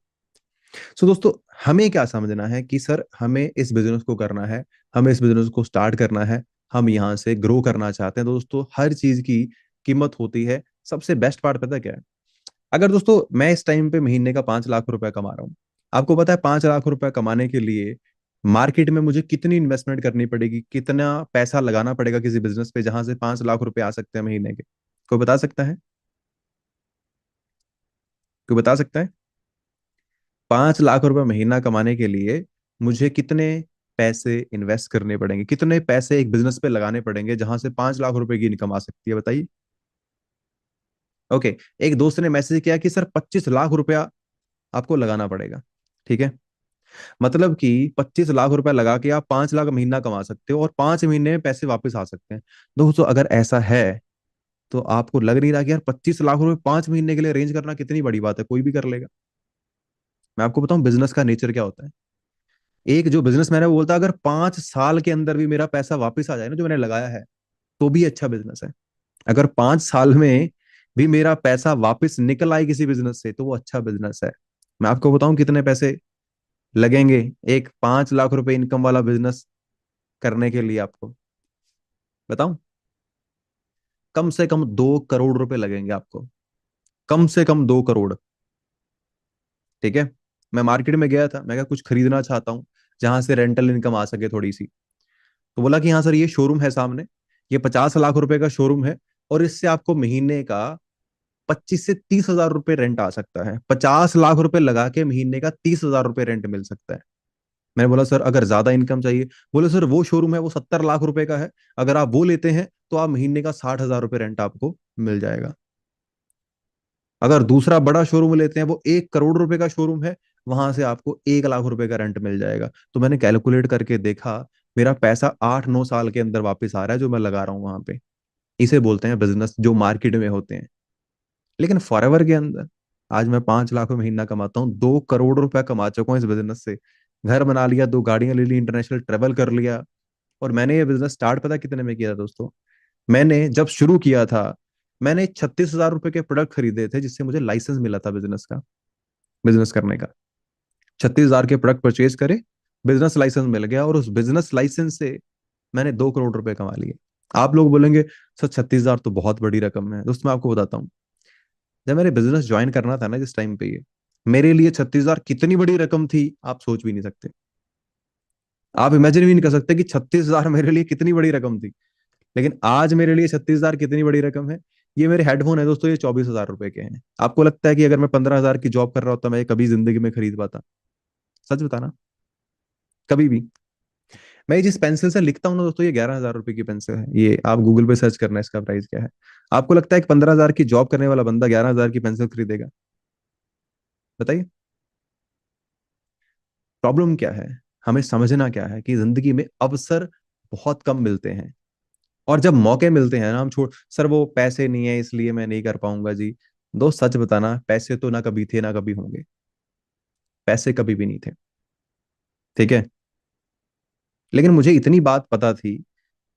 सो दोस्तों, हमें क्या समझना है कि सर हमें इस बिजनेस को करना है, हमें इस बिजनेस को स्टार्ट करना है, हम यहाँ से ग्रो करना चाहते हैं। दोस्तों, हर चीज की कीमत होती है। सबसे बेस्ट पार्ट पता क्या है? अगर दोस्तों मैं इस टाइम पे महीने का 5 लाख रुपए कमा रहा हूँ, आपको पता है 5 लाख रुपए कमाने के लिए मार्केट में मुझे कितनी इन्वेस्टमेंट करनी पड़ेगी, कितना पैसा लगाना पड़ेगा किसी बिजनेस पे जहां से 5 लाख रुपए आ सकते हैं महीने के? कोई बता सकता है? कोई बता सकता है? 5 लाख रुपए महीना कमाने के लिए मुझे कितने पैसे इन्वेस्ट करने पड़ेंगे, कितने पैसे एक बिजनेस पे लगाने पड़ेंगे जहां से 5 लाख रुपए की इनकम आ सकती है? बताइए। ओके। एक दोस्त ने मैसेज किया कि सर 25 लाख रुपया आपको लगाना पड़ेगा। ठीक है। मतलब कि 25 लाख रुपया लगा के आप 5 लाख महीना कमा सकते हो, और 5 महीने में पैसे वापस आ सकते हैं। दोस्तों, अगर ऐसा है तो आपको लग नहीं रहा कि यार 25 लाख रुपए 5 महीने के लिए अरेंज करना कितनी बड़ी बात है? कोई भी कर लेगा। मैं आपको बताऊं बिजनेस का नेचर क्या होता है। एक जो बिजनेसमैन है वो बोलता है अगर 5 साल के अंदर भी मेरा पैसा वापस आ जाए ना जो मैंने लगाया है, तो भी अच्छा बिजनेस है। अगर 5 साल में भी मेरा पैसा वापस निकल आए किसी बिजनेस से, तो वो अच्छा बिजनेस है। मैं आपको बताऊं कितने पैसे लगेंगे एक 5 लाख रुपए इनकम वाला बिजनेस करने के लिए? आपको बताऊं, कम से कम 2 करोड़ रुपए लगेंगे आपको, कम से कम 2 करोड़। ठीक है। मैं मार्केट में गया था, मैं क्या कुछ खरीदना चाहता हूँ जहां से रेंटल इनकम आ सके थोड़ी सी। तो बोला कि हाँ सर, ये शोरूम है सामने, ये 50 लाख रुपए का शोरूम है, और इससे आपको महीने का 25 से 30 हजार रुपए रेंट आ सकता है। 50 लाख रुपए लगा के महीने का 30 हजार रुपए रेंट मिल सकता है। मैंने बोला सर अगर ज्यादा इनकम चाहिए, बोले सर वो शोरूम है वो 70 लाख रुपए का है, अगर आप वो लेते हैं तो आप महीने का 60 हजार रुपए रेंट आपको मिल जाएगा। अगर दूसरा बड़ा शोरूम लेते हैं, वो 1 करोड़ रुपए का शोरूम है, वहां से आपको 1 लाख रुपए का रेंट मिल जाएगा। तो मैंने कैलकुलेट करके देखा, मेरा पैसा 8-9 साल के अंदर वापस आ रहा है जो मैं लगा रहा हूँ वहां पे। इसे बोलते हैं बिजनेस जो मार्केट में होते हैं। लेकिन फॉरएवर के अंदर आज मैं 5 लाख महीना कमाता हूँ, 2 करोड़ रुपया कमा चुका हूँ इस बिजनेस से। घर बना लिया, 2 गाड़ियां ले ली, इंटरनेशनल ट्रेवल कर लिया। और मैंने ये बिजनेस स्टार्ट पता कितने में किया था दोस्तों? मैंने जब शुरू किया था, मैंने 36 हजार रुपए के प्रोडक्ट खरीदे थे जिससे मुझे लाइसेंस मिला था बिजनेस का, बिजनेस करने का। 36 हजार के प्रोडक्ट परचेज करे, बिजनेस लाइसेंस मिल गया, और उस बिजनेस लाइसेंस से मैंने 2 करोड़ रुपए कमा लिए। आप लोग बोलेंगे सर 36 हजार तो बहुत बड़ी रकम है। दोस्त मैं आपको बताता हूँ, जब मैंने बिजनेस ज्वाइन करना था ना जिस टाइम पे, ये मेरे लिए 36 हजार कितनी बड़ी रकम थी आप सोच भी नहीं सकते। आप इमेजिन भी नहीं कर सकते कि 36 हजार मेरे लिए कितनी बड़ी रकम थी। लेकिन आज मेरे लिए 36 हजार कितनी बड़ी रकम है। ये मेरे हेडफोन है दोस्तों, ये 24 हजार रुपए के हैं। आपको लगता है कि अगर मैं 15 हजार की जॉब कर रहा होता मैं ये कभी जिंदगी में खरीद पाता? सच बताना, कभी भी। मैं ये जिस पेंसिल से लिखता हूँ ना दोस्तों, ये 11 हजार रुपए की पेंसिल है। ये आप गूगल पे सर्च करना, इसका प्राइस क्या है। आपको लगता है कि 15 हजार की जॉब करने वाला बंदा 11 हजार की पेंसिल खरीदेगा? बताइए। प्रॉब्लम क्या है? हमें समझना क्या है कि जिंदगी में अवसर बहुत कम मिलते हैं, और जब मौके मिलते हैं ना, हम छोड़, सर वो पैसे नहीं है इसलिए मैं नहीं कर पाऊंगा जी। दोस्त सच बताना, पैसे तो ना कभी थे ना कभी होंगे। पैसे कभी भी नहीं थे। ठीक है। लेकिन मुझे इतनी बात पता थी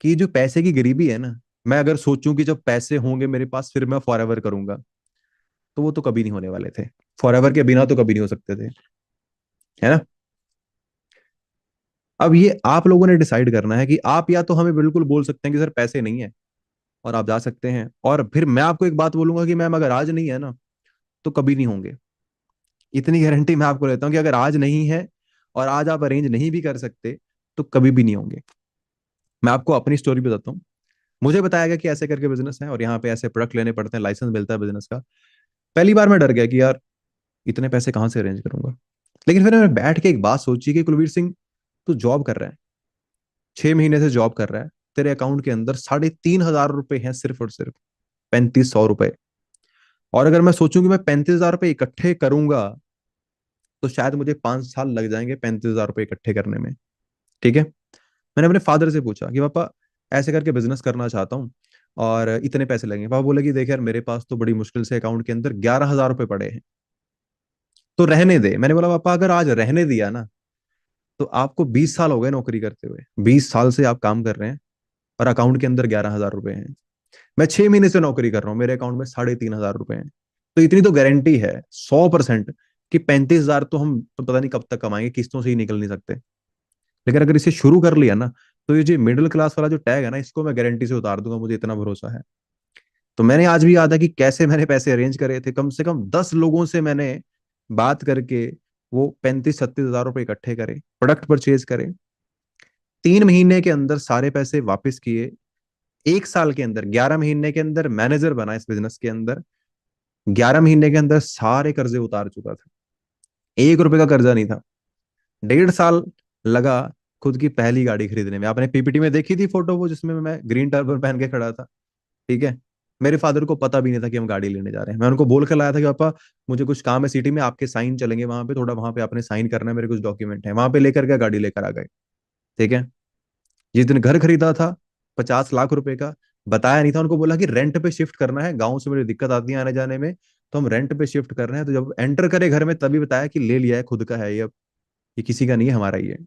कि जो पैसे की गरीबी है ना, मैं अगर सोचूं कि जब पैसे होंगे मेरे पास फिर मैं फॉरएवर करूंगा, तो वो तो कभी नहीं होने वाले थे। फॉरएवर के बिना तो कभी नहीं हो सकते थे, है ना। अब ये आप लोगों ने डिसाइड करना है कि आप या तो हमें बिल्कुल बोल सकते हैं कि सर पैसे नहीं है, और आप जा सकते हैं, और फिर मैं आपको एक बात बोलूंगा कि मैम अगर आज नहीं है ना तो कभी नहीं होंगे। इतनी गारंटी मैं आपको लेता हूँ कि अगर आज नहीं है और आज आप अरेंज नहीं भी कर सकते तो कभी भी नहीं होंगे। मैं आपको अपनी स्टोरी बताता हूँ। मुझे बताया गया कि ऐसे करके बिजनेस है और यहाँ पे ऐसे प्रोडक्ट लेने पड़ते हैं, लाइसेंस मिलता है बिजनेस का। पहली बार मैं डर गया कि यार इतने पैसे कहाँ से अरेंज करूंगा। लेकिन फिर मैंने बैठ के एक बात सोची कि कुलवीर सिंह, तू जॉब कर रहा है, 6 महीने से जॉब कर रहा है, तेरे अकाउंट के अंदर 3,500 रुपए हैं सिर्फ और सिर्फ, 3500 रुपए। और अगर मैं सोचूं कि मैं 35 हजार रुपए इकट्ठे करूंगा तो शायद मुझे 5 साल लग जाएंगे 35 हजार रुपए इकट्ठे करने में। ठीक है। मैंने अपने फादर से पूछा कि पापा ऐसे करके बिजनेस करना चाहता हूँ और इतने पैसे लगेंगे। पापा बोले कि देख यार, मेरे पास तो बड़ी मुश्किल से अकाउंट के अंदर 11 हजार रुपए पड़े हैं, तो रहने दे। मैंने बोला पापा अगर आज रहने दिया ना, तो आपको 20 साल हो गए नौकरी करते हुए, 20 साल से आप काम कर रहे हैं और अकाउंट के अंदर 11 हजार रुपए हैं। मैं 6 महीने से नौकरी कर रहा हूँ, मेरे अकाउंट में 3,500 रुपए हैं। तो इतनी तो गारंटी है 100% कि 35 हजार तो हम तो पता नहीं कब तक कमाएंगे, किस्तों से ही निकल नहीं सकते। लेकिन अगर इसे शुरू कर लिया ना, तो ये जो मिडिल क्लास वाला जो टैग है ना, इसको मैं गारंटी से उतार दूंगा, मुझे इतना भरोसा है। तो मैंने आज भी याद है कि कैसे मैंने पैसे अरेंज करे थे। कम से कम 10 लोगों से मैंने बात करके वो 35-36 हजार रुपए इकट्ठे करे, प्रोडक्ट परचेज करे, 3 महीने के अंदर सारे पैसे वापस किए, 1 साल के अंदर 11 महीने के अंदर मैनेजर बना इस बिजनेस के अंदर, 11 महीने के अंदर सारे कर्जे उतार चुका था, 1 रुपए का कर्जा नहीं था। 1.5 साल लगा खुद की पहली गाड़ी खरीदने में। आपने पीपीटी में देखी थी फोटो वो जिसमें मैं ग्रीन टर्बन पहन के खड़ा था। ठीक है। मेरे फादर को पता भी नहीं था कि हम गाड़ी लेने जा रहे हैं। मैं उनको बोल कर लाया था कि पापा मुझे कुछ काम है सिटी में, आपके साइन चलेंगे वहां पे, थोड़ा वहां पे आपने साइन करना है, मेरे कुछ डॉक्यूमेंट है। वहां पे लेकर के गाड़ी लेकर आ गए। ठीक है। जिस दिन घर खरीदा था 50 लाख रुपए का, बताया नहीं था उनको, बोला कि रेंट पे शिफ्ट करना है, गाँव से मुझे दिक्कत आती है आने जाने में, तो हम रेंट पे शिफ्ट कर रहे हैं। तो जब एंटर करे घर में तभी बताया कि ले लिया है, खुद का है ये अब, ये किसी का नहीं है, हमारा ही है।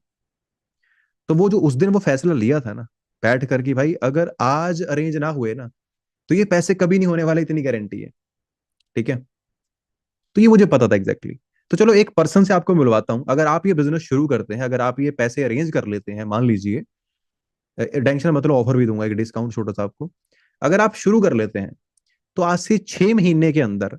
तो वो जो उस दिन वो फैसला लिया था ना, बैठ कर कि भाई अगर आज अरेंज ना हुए ना तो ये पैसे कभी नहीं होने वाले, इतनी गारंटी है। ठीक है। तो ये मुझे पता था एग्जैक्टली exactly। तो चलो एक पर्सन से आपको मिलवाता हूँ। अगर आप ये बिजनेस शुरू करते हैं, अगर आप ये पैसे अरेंज कर लेते हैं, मान लीजिए, टेंशन मतलब ऑफर भी दूंगा, एक डिस्काउंट छोटा सा आपको, अगर आप शुरू कर लेते हैं, तो आज से 6 महीने के अंदर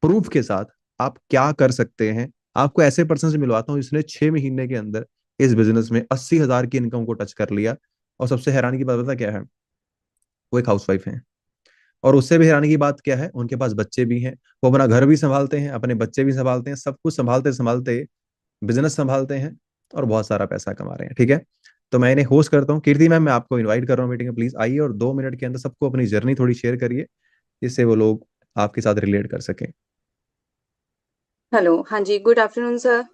प्रूफ के साथ आप क्या कर सकते हैं। आपको ऐसे पर्सन से मिलवाता हूँ जिसने 6 महीने के अंदर इस बिजनेस में 80,000 की इनकम को टच कर लिया। और सबसे हैरानी की बात पता क्या है, वो एक हाउसवाइफ है। और उससे भी हैरानी की बात क्या है, उनके पास बच्चे भी हैं। वो अपना घर भी संभालते हैं, अपने बच्चे भी संभालते हैं, सब कुछ संभालते संभालते बिजनेस संभालते हैं और बहुत सारा पैसा कमा रहे हैं। ठीक है, तो मैं इन्हें होस्ट करता हूँ। कीर्ति मैम, मैं आपको इनवाइट कर रहा हूँ मीटिंग में, प्लीज आइए और 2 मिनट के अंदर सबको अपनी जर्नी थोड़ी शेयर करिए, जिससे वो लोग आपके साथ रिलेट कर सकें। हेलो, हाँ जी, good afternoon sir.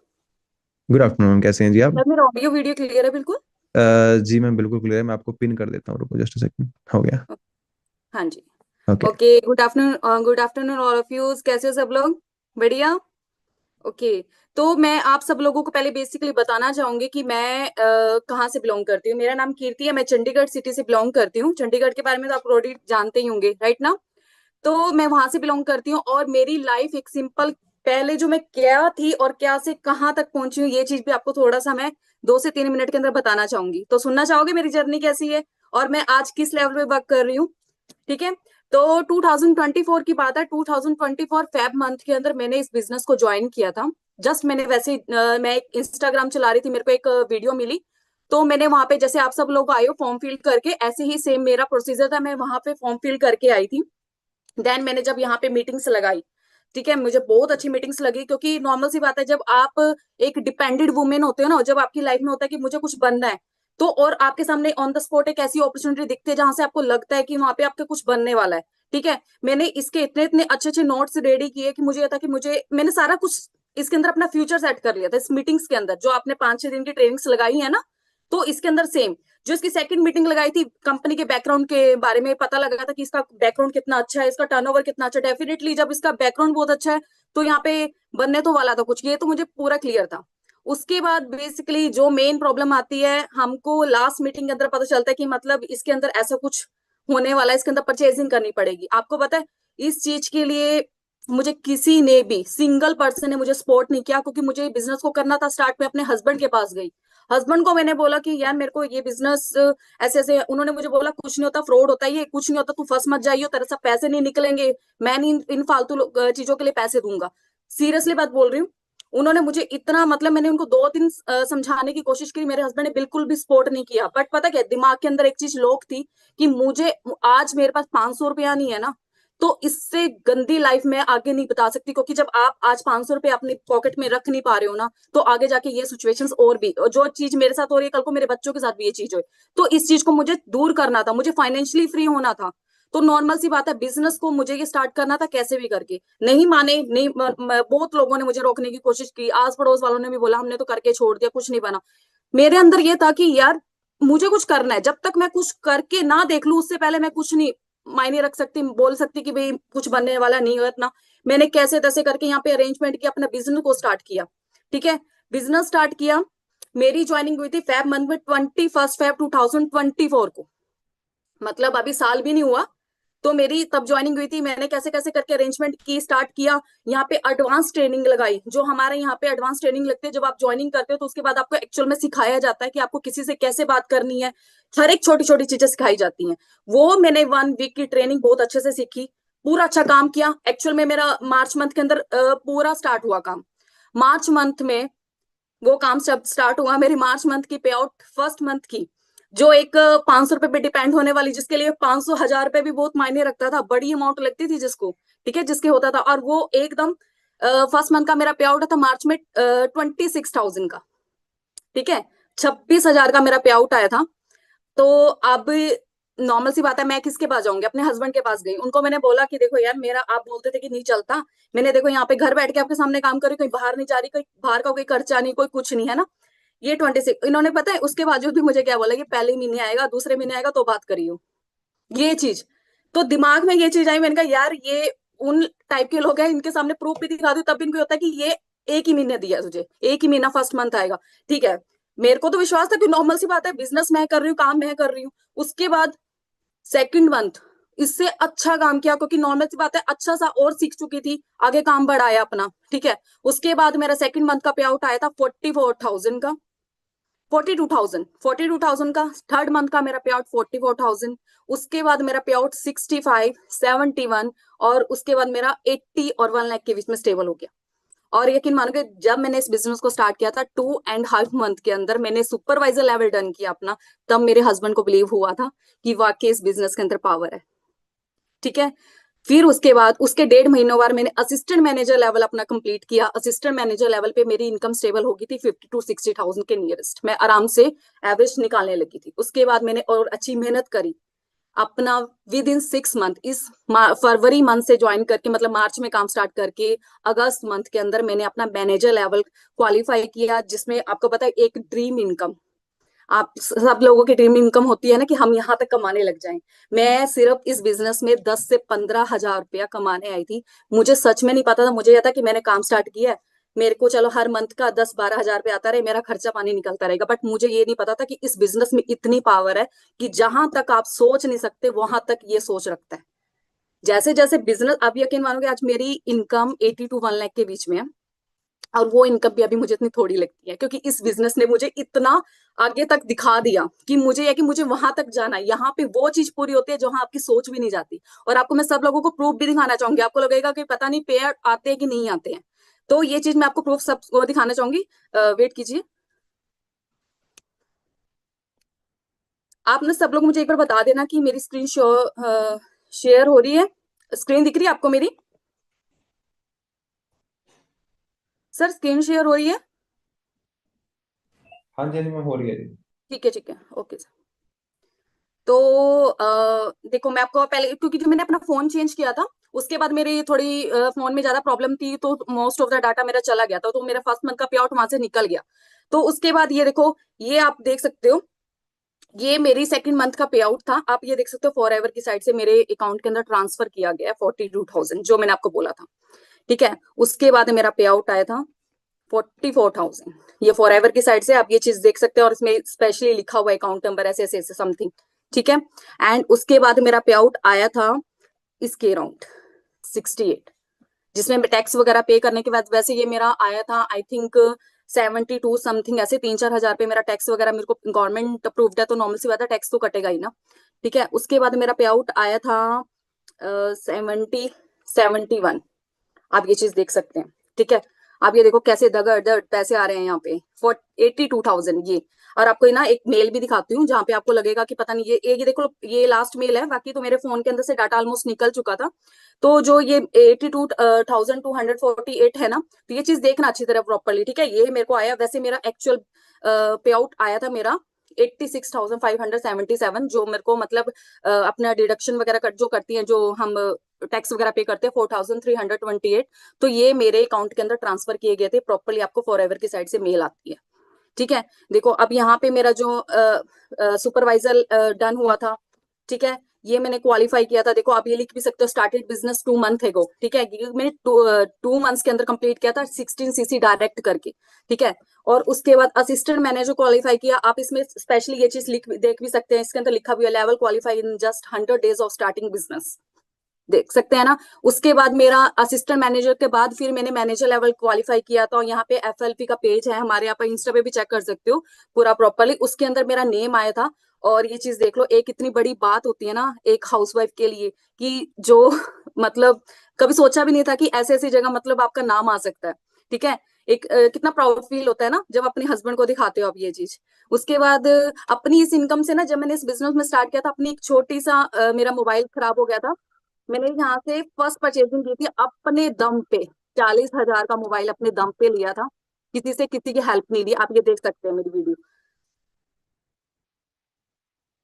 Good afternoon, कैसे हैं जी आप? सर मेरा ऑडियो वीडियो क्लियर है बिल्कुल? जी मैम, बिल्कुल क्लियर है। मैं आपको पिन कर देता हूँ, रुको जस्ट सेकंड। हो गया। हाँ जी। Okay. Okay, good afternoon all of you. कैसे हो सब लोग? बढ़िया। ओके। तो मैं आप सब लोगों को पहले बेसिकली बताना चाहूंगी कि मैं कहाँ से बिलोंग करती हूँ। मेरा नाम कीर्ति है, मैं चंडीगढ़ सिटी से बिलोंग करती हूँ। चंडीगढ़ के बारे में तो आप ऑलरेडी जानते ही होंगे, राइट ना? तो मैं वहां से बिलोंग करती हूँ और मेरी लाइफ एक सिंपल, पहले जो मैं क्या थी और क्या से कहाँ तक पहुंची हूँ, ये चीज भी आपको थोड़ा सा मैं 2 से 3 मिनट के अंदर बताना चाहूंगी। तो सुनना चाहोगे मेरी जर्नी कैसी है और मैं आज किस लेवल पे वर्क कर रही हूँ? ठीक है। तो 2024 की बात है। 2024 फेब मंथ के अंदर मैंने इस बिजनेस को ज्वाइन किया था। जस्ट मैंने वैसे मैं एक इंस्टाग्राम चला रही थी, मेरे को एक वीडियो मिली, तो मैंने वहां पे जैसे आप सब लोग आए हो फॉर्म फिल करके, ऐसे ही सेम मेरा प्रोसीजर था, मैं वहां पे फॉर्म फिल करके आई थी। देन मैंने जब यहाँ पे मीटिंग्स लगाई, ठीक है, मुझे बहुत अच्छी मीटिंग्स लगी, क्योंकि नॉर्मल सी बात है, जब आप एक डिपेंडेंट वुमेन होते हो ना, जब आपकी लाइफ में होता है कि मुझे कुछ बनना है, तो और आपके सामने ऑन द स्पॉट एक ऐसी अपॉर्चुनिटी दिखती है जहां से आपको लगता है कि वहां पे आपके कुछ बनने वाला है। ठीक है। मैंने इसके इतने इतने अच्छे अच्छे नोट्स रेडी किए कि मुझे ये था कि मुझे, मैंने सारा कुछ इसके अंदर अपना फ्यूचर सेट कर लिया था इस मीटिंग्स के अंदर, जो आपने 5-6 दिन की ट्रेनिंग्स लगाई है ना। तो इसके अंदर सेम, जो इसकी सेकंड मीटिंग लगाई थी, कंपनी के बैकग्राउंड के बारे में पता लगा था कि इसका बैकग्राउंड कितना अच्छा है, इसका टर्नओवर कितना अच्छा है। डेफिनेटली जब इसका बैकग्राउंड बहुत अच्छा है तो यहाँ पे बनने तो वाला था कुछ, ये तो मुझे पूरा क्लियर था। उसके बाद बेसिकली जो मेन प्रॉब्लम आती है, हमको लास्ट मीटिंग के अंदर पता चलता है कि मतलब इसके अंदर ऐसा कुछ होने वाला है, इसके अंदर परचेजिंग करनी पड़ेगी। आपको पता है, इस चीज के लिए मुझे किसी ने भी, सिंगल पर्सन ने मुझे सपोर्ट नहीं किया, क्योंकि मुझे बिजनेस को करना था स्टार्ट में। अपने हस्बैंड के पास गई, हस्बैंड को मैंने बोला कि यार मेरे को ये बिजनेस ऐसे ऐसे, उन्होंने मुझे बोला कुछ नहीं होता, फ्रॉड होता है, ये कुछ नहीं होता, तू फंस मत जाइयो, तेरे सब पैसे नहीं निकलेंगे, मैं नहीं इन फालतू चीजों के लिए पैसे दूंगा। सीरियसली बात बोल रही हूँ। उन्होंने मुझे इतना, मतलब मैंने उनको 2 दिन समझाने की कोशिश की, मेरे हस्बैंड ने बिल्कुल भी सपोर्ट नहीं किया। बट पता क्या, दिमाग के अंदर एक चीज लॉक थी कि मुझे, आज मेरे पास 500 रुपया नहीं है ना, तो इससे गंदी लाइफ में आगे नहीं बता सकती, क्योंकि जब आप आज 500 रुपये अपनी पॉकेट में रख नहीं पा रहे हो ना, तो आगे जाके ये सिचुएशंस और भी, जो चीज मेरे साथ हो रही है, कल को मेरे बच्चों के साथ भी ये चीज हो। तो इस चीज को मुझे दूर करना था, मुझे फाइनेंशियली फ्री होना था। तो नॉर्मल सी बात है, बिजनेस को मुझे ये स्टार्ट करना था कैसे भी करके। नहीं माने, नहीं बहुत लोगों ने मुझे रोकने की कोशिश की, आस पड़ोस वालों ने भी बोला, हमने तो करके छोड़ दिया, कुछ नहीं बना। मेरे अंदर ये था कि यार मुझे कुछ करना है, जब तक मैं कुछ करके ना देख लूं, उससे पहले मैं कुछ नहीं मायने रख सकती, बोल सकती कि भाई कुछ बनने वाला नहीं है इतना। मैंने कैसे तैसे करके यहाँ पे अरेंजमेंट किया, अपना बिजनेस को स्टार्ट किया। ठीक है। बिजनेस स्टार्ट किया। मेरी ज्वाइनिंग हुई थी फेब मंथ में, 21 फेब 2024 को, मतलब अभी साल भी नहीं हुआ। तो मेरी तब ज्वाइनिंग हुई थी। मैंने कैसे कैसे करके अरेंजमेंट की, स्टार्ट किया। यहाँ पे एडवांस ट्रेनिंग लगाई, जो हमारे यहाँ पे एडवांस ट्रेनिंग लगती है, जब आप ज्वाइनिंग करते हो तो उसके बाद आपको एक्चुअल में सिखाया जाता है कि आपको किसी से कैसे बात करनी है। हर एक छोटी छोटी चीजें सिखाई जाती हैं। वो मैंने 1 वीक की ट्रेनिंग बहुत अच्छे से सीखी, पूरा अच्छा काम किया। एक्चुअल में मेरा मार्च मंथ के अंदर पूरा स्टार्ट हुआ काम। मार्च मंथ में वो काम जब स्टार्ट हुआ, मेरी मार्च मंथ की पे आउट फर्स्ट मंथ की, जो एक 500 रुपए पे डिपेंड होने वाली, जिसके लिए 500 1000 रुपए भी बहुत मायने रखता था, बड़ी अमाउंट लगती थी जिसको, ठीक है, जिसके होता था, और वो एकदम फर्स्ट मंथ का मेरा पे आउट था मार्च में 26,000 का। ठीक है। 26,000 का मेरा पे आउट आया था। तो अब नॉर्मल सी बात है, मैं किसके पास जाऊंगी? अपने हस्बैंड के पास गई, उनको मैंने बोला कि देखो यार, मेरा, आप बोलते थे कि नहीं चलता, मैंने देखो यहाँ पे घर बैठ के आपके सामने काम करी, कोई बाहर नहीं जा रही, कोई बाहर का कोई खर्चा नहीं, कोई कुछ नहीं है ना। ये 26, इन्होंने पता है उसके बावजूद भी मुझे क्या बोला कि पहले महीने आएगा, दूसरे महीने आएगा तो बात करियो, ये चीज। तो दिमाग में ये चीज आई, मैंने कहा यार ये उन टाइप के लोग हैं, इनके सामने प्रूफ भी दिखा दू तब इनको होता है कि ये एक ही महीने दिया तुझे, एक ही महीना फर्स्ट मंथ आएगा। ठीक है। मेरे को तो विश्वास था कि नॉर्मल सी बात है, बिजनेस मैं कर रही हूँ, काम मैं कर रही हूँ। उसके बाद सेकंड मंथ इससे अच्छा काम किया, क्योंकि नॉर्मल सी बात है, अच्छा सा और सीख चुकी थी, आगे काम बढ़ाया अपना। ठीक है। उसके बाद मेरा सेकंड मंथ का पे आउट आया था 44,000 का, 42,000 का। थर्ड मंथ का मेरा पे आउट 44,000। उसके बाद मेरा पे आउट 65, 71, और उसके बाद मेरा 80 और 1 लाख के बीच में स्टेबल हो गया। और यकीन मानोगे, जब मैंने इस बिजनेस को स्टार्ट किया था 2.5 मंथ के अंदर मैंने सुपरवाइजर लेवल डन किया अपना, तब मेरे हस्बैंड को बिलीव हुआ था कि वाकई इस बिजनेस के अंदर पावर है। ठीक है। फिर उसके बाद उसके 1.5 महीनों बाद मैंने असिस्टेंट मैनेजर लेवल अपना कंप्लीट किया। असिस्टेंट मैनेजर लेवल पे मेरी इनकम स्टेबल हो गई थी 50 to 60,000 के नियरेस्ट, मैं आराम से एवरेज निकालने लगी थी। उसके बाद मैंने और अच्छी मेहनत करी अपना। विद इन 6 मंथ, इस फरवरी मंथ से ज्वाइन करके, मतलब मार्च में काम स्टार्ट करके, अगस्त मंथ के अंदर मैंने अपना मैनेजर लेवल क्वालिफाई किया, जिसमें आपको पता है एक ड्रीम इनकम, आप सब लोगों की ड्रीम इनकम होती है ना कि हम यहाँ तक कमाने लग जाएं। मैं सिर्फ इस बिजनेस में 10 से 15 हजार रुपया कमाने आई थी। मुझे सच में नहीं पता था, मुझे यह था कि मैंने काम स्टार्ट किया है, मेरे को चलो हर मंथ का 10-12 हजार रुपया आता रहे, मेरा खर्चा पानी निकलता रहेगा। बट मुझे ये नहीं पता था कि इस बिजनेस में इतनी पावर है कि जहां तक आप सोच नहीं सकते वहां तक ये सोच रखता है। जैसे जैसे बिजनेस, आप यकीन मानोगे, आज मेरी इनकम 80 to 1 लाख के बीच में है। और वो इनकम भी अभी मुझे इतनी थोड़ी लगती है, क्योंकि इस बिजनेस ने मुझे इतना आगे तक दिखा दिया कि मुझे है कि मुझे वहां तक जाना है। यहाँ पे वो चीज पूरी होती है जहां आपकी सोच भी नहीं जाती। और आपको मैं सब लोगों को प्रूफ भी दिखाना चाहूंगी, आपको लगेगा कि पता नहीं पेयर आते हैं कि नहीं आते हैं, तो ये चीज मैं आपको प्रूफ सबको दिखाना चाहूंगी। वेट कीजिए, आप ना सब लोग मुझे एक बार बता देना कि मेरी स्क्रीन शेयर हो रही है, स्क्रीन दिख रही है आपको मेरी? सर स्क्रीन शेयर हो रही है? हाँ जी, हाँ जी मैम, हो रही है जी। ठीक है, ठीक है, ओके सर। तो देखो, मैं आपको पहले, क्योंकि जो मैंने अपना फोन चेंज किया था उसके बाद मेरी थोड़ी फोन में ज्यादा प्रॉब्लम थी, तो मोस्ट ऑफ द डाटा मेरा चला गया था, तो मेरा फर्स्ट मंथ का पे आउट वहां से निकल गया। तो उसके बाद ये देखो, ये आप देख सकते हो, ये मेरी सेकंड मंथ का पे आउट था। आप ये देख सकते हो, फॉर एवर की साइड से मेरे अकाउंट के अंदर ट्रांसफर किया गया 42,000, जो मैंने आपको बोला था। ठीक है। उसके बाद मेरा पे आउट आया था 44,000, ये फॉर एवर की साइड से आप ये चीज देख सकते हैं, और इसमें स्पेशली लिखा हुआ अकाउंट नंबर ऐसे ऐसे ऐसे समथिंग। ठीक है। एंड उसके बाद मेरा पे आउट आया था इसके अराउंड 68, जिसमें मैं टैक्स वगैरह पे करने के बाद, वैसे ये मेरा आया था आई थिंक 72 समथिंग, ऐसे 3-4 हजार पे मेरा टैक्स वगैरह मेरे को गवर्नमेंट अप्रूव्ड है, तो नॉर्मल सी बात है, टैक्स तो कटेगा ही ना। ठीक है। उसके बाद मेरा पे आउट आया था 71। आप ये चीज देख सकते हैं। ठीक है। आप ये देखो कैसे दगड़ पैसे आ रहे हैं यहाँ पे, 82,000 ये। और आपको ना एक मेल भी दिखाती हूँ, जहाँ पे आपको लगेगा कि पता नहीं, ये देखो, ये लास्ट मेल है, बाकी तो मेरे फोन के अंदर से डाटा ऑलमोस्ट निकल चुका था। तो जो ये 82,248 है ना, तो ये चीज देखना अच्छी तरह प्रॉपरली। ठीक है। ये मेरे को आया, वैसे मेरा एक्चुअल पे आउट आया था मेरा 86,577, जो मेरे को मतलब अपना डिडक्शन वगैरह जो करती है, जो हम टैक्स वगैरह पे करते हैं, 4,328। तो ये मेरे अकाउंट के अंदर ट्रांसफर किए गए थे प्रॉपरली, आपको फॉर एवर की साइड से मेल आती है। ठीक है। देखो अब यहाँ पे मेरा जो सुपरवाइजर डन हुआ था, ठीक है, ये मैंने क्वालिफाई किया था। देखो आप ये लिख भी सकते हो, स्टार्टेड बिजनेस 2 मंथ एगो। ठीक है। ये मैंने 2 मंथ्स के अंदर कंप्लीट किया था 16 CC डायरेक्ट करके। ठीक है। और उसके बाद असिस्टेंट मैनेजर क्वालिफाई किया। आप इसमें स्पेशली ये चीज लिख देख भी सकते हैं, इसके अंदर लिखा भी है, level qualify in just 100 days of starting business, देख सकते हैं ना। उसके बाद मेरा असिस्टेंट मैनेजर के बाद फिर मैंने मैनेजर लेवल क्वालिफाई किया था, और यहाँ पे FLP का पेज है हमारे, यहाँ पे इंस्टा पे भी चेक कर सकते हो पूरा प्रॉपरली, उसके अंदर मेरा नेम आया था। और ये चीज देख लो, एक इतनी बड़ी बात होती है ना एक हाउसवाइफ के लिए, कि जो मतलब कभी सोचा भी नहीं था कि ऐसी ऐसी जगह मतलब आपका नाम आ सकता है। ठीक है। एक कितना प्राउड फील होता है ना जब अपने हस्बैंड को दिखाते हो आप ये चीज। उसके बाद अपनी इस इनकम से ना, जब मैंने इस बिजनेस में स्टार्ट किया था, अपनी एक छोटी सा मेरा मोबाइल खराब हो गया था, मैंने यहाँ से फर्स्ट परचेजिंग की थी अपने दम पे, 40 हजार का मोबाइल अपने दम पे लिया था, किसी से किसी की हेल्प नहीं ली। आप ये देख सकते हैं मेरी वीडियो।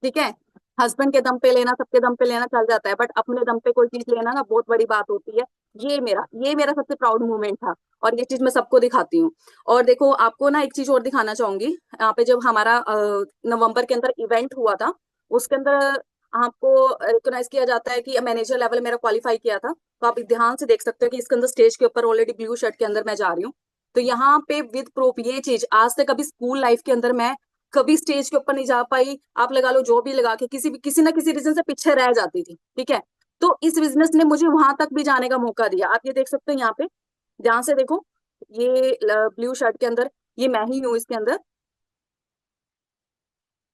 ठीक है। हस्बैंड के दम पे लेना, सबके दम पे लेना चल जाता है, बट अपने दम पे कोई चीज लेना ना बहुत बड़ी बात होती है। ये मेरा सबसे प्राउड मोमेंट था, और ये चीज मैं सबको दिखाती हूँ। और देखो आपको ना एक चीज और दिखाना चाहूंगी, यहाँ पे जब हमारा नवंबर के अंदर इवेंट हुआ था, उसके अंदर आपको रिकॉग्नाइज किया जाता है कि मैनेजर लेवल मेरा क्वालिफाई किया था। तो आप ध्यान से देख सकते हो कि इसके अंदर स्टेज के ऊपर ऑलरेडी ब्लू शर्ट के अंदर मैं जा रही हूँ। तो यहाँ पे विद प्रूफ ये चीज आज तक, अभी स्कूल लाइफ के अंदर मैं कभी स्टेज के ऊपर नहीं जा पाई, आप लगा लो जो भी लगा के किसी ना किसी रीजन से पीछे रह जाती थी, ठीक है। तो इस बिजनेस ने मुझे वहां तक भी जाने का मौका दिया। आप ये देख सकते हो यहाँ पे, ध्यान से देखो, ये ब्लू शर्ट के अंदर ये मैं ही हूँ इसके अंदर,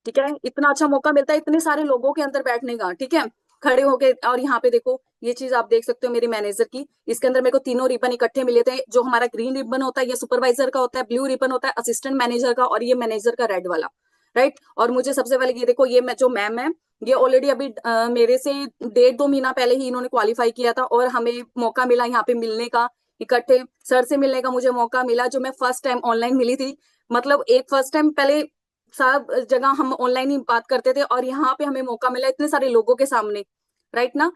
ठीक है। इतना अच्छा मौका मिलता है इतने सारे लोगों के अंदर बैठने का, ठीक है, खड़े होके। और यहाँ पे देखो ये चीज आप देख सकते हो मेरी मैनेजर की, इसके अंदर मेरे को तीनों रिबन इकट्ठे मिले थे। जो हमारा ग्रीन रिबन होता है ये सुपरवाइजर का होता है, ब्लू रिबन होता है असिस्टेंट मैनेजर का, और ये मैनेजर का रेड वाला, राइट। और मुझे सबसे पहले ये देखो, ये मैं जो मैम है, ये ऑलरेडी अभी मेरे से 1.5-2 महीना पहले ही इन्होंने क्वालिफाई किया था, और हमें मौका मिला यहाँ पे मिलने का, इकट्ठे सर से मिलने का मुझे मौका मिला, जो मैं फर्स्ट टाइम ऑनलाइन मिली थी। मतलब एक फर्स्ट टाइम, पहले सब जगह हम ऑनलाइन ही बात करते थे, और यहाँ पे हमें मौका मिला इतने सारे लोगों के सामने, राइट ना।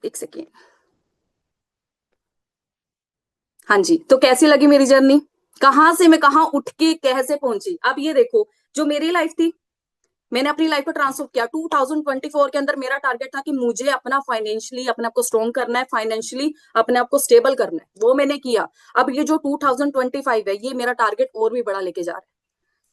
एक सेकेंड, हाँ जी। तो कैसी लगी मेरी जर्नी, कहाँ से मैं कहाँ उठ के कैसे पहुंची। अब ये देखो, जो मेरी लाइफ थी, मैंने अपनी लाइफ को ट्रांसफॉर्म किया 2024 के अंदर। मेरा टारगेट था कि मुझे अपना फाइनेंशियली अपने आप को स्ट्रॉन्ग करना है, फाइनेंशियली अपने आप को स्टेबल करना है, वो मैंने किया। अब ये जो 2025 है, ये मेरा टारगेट और भी बड़ा लेके जा रहा है,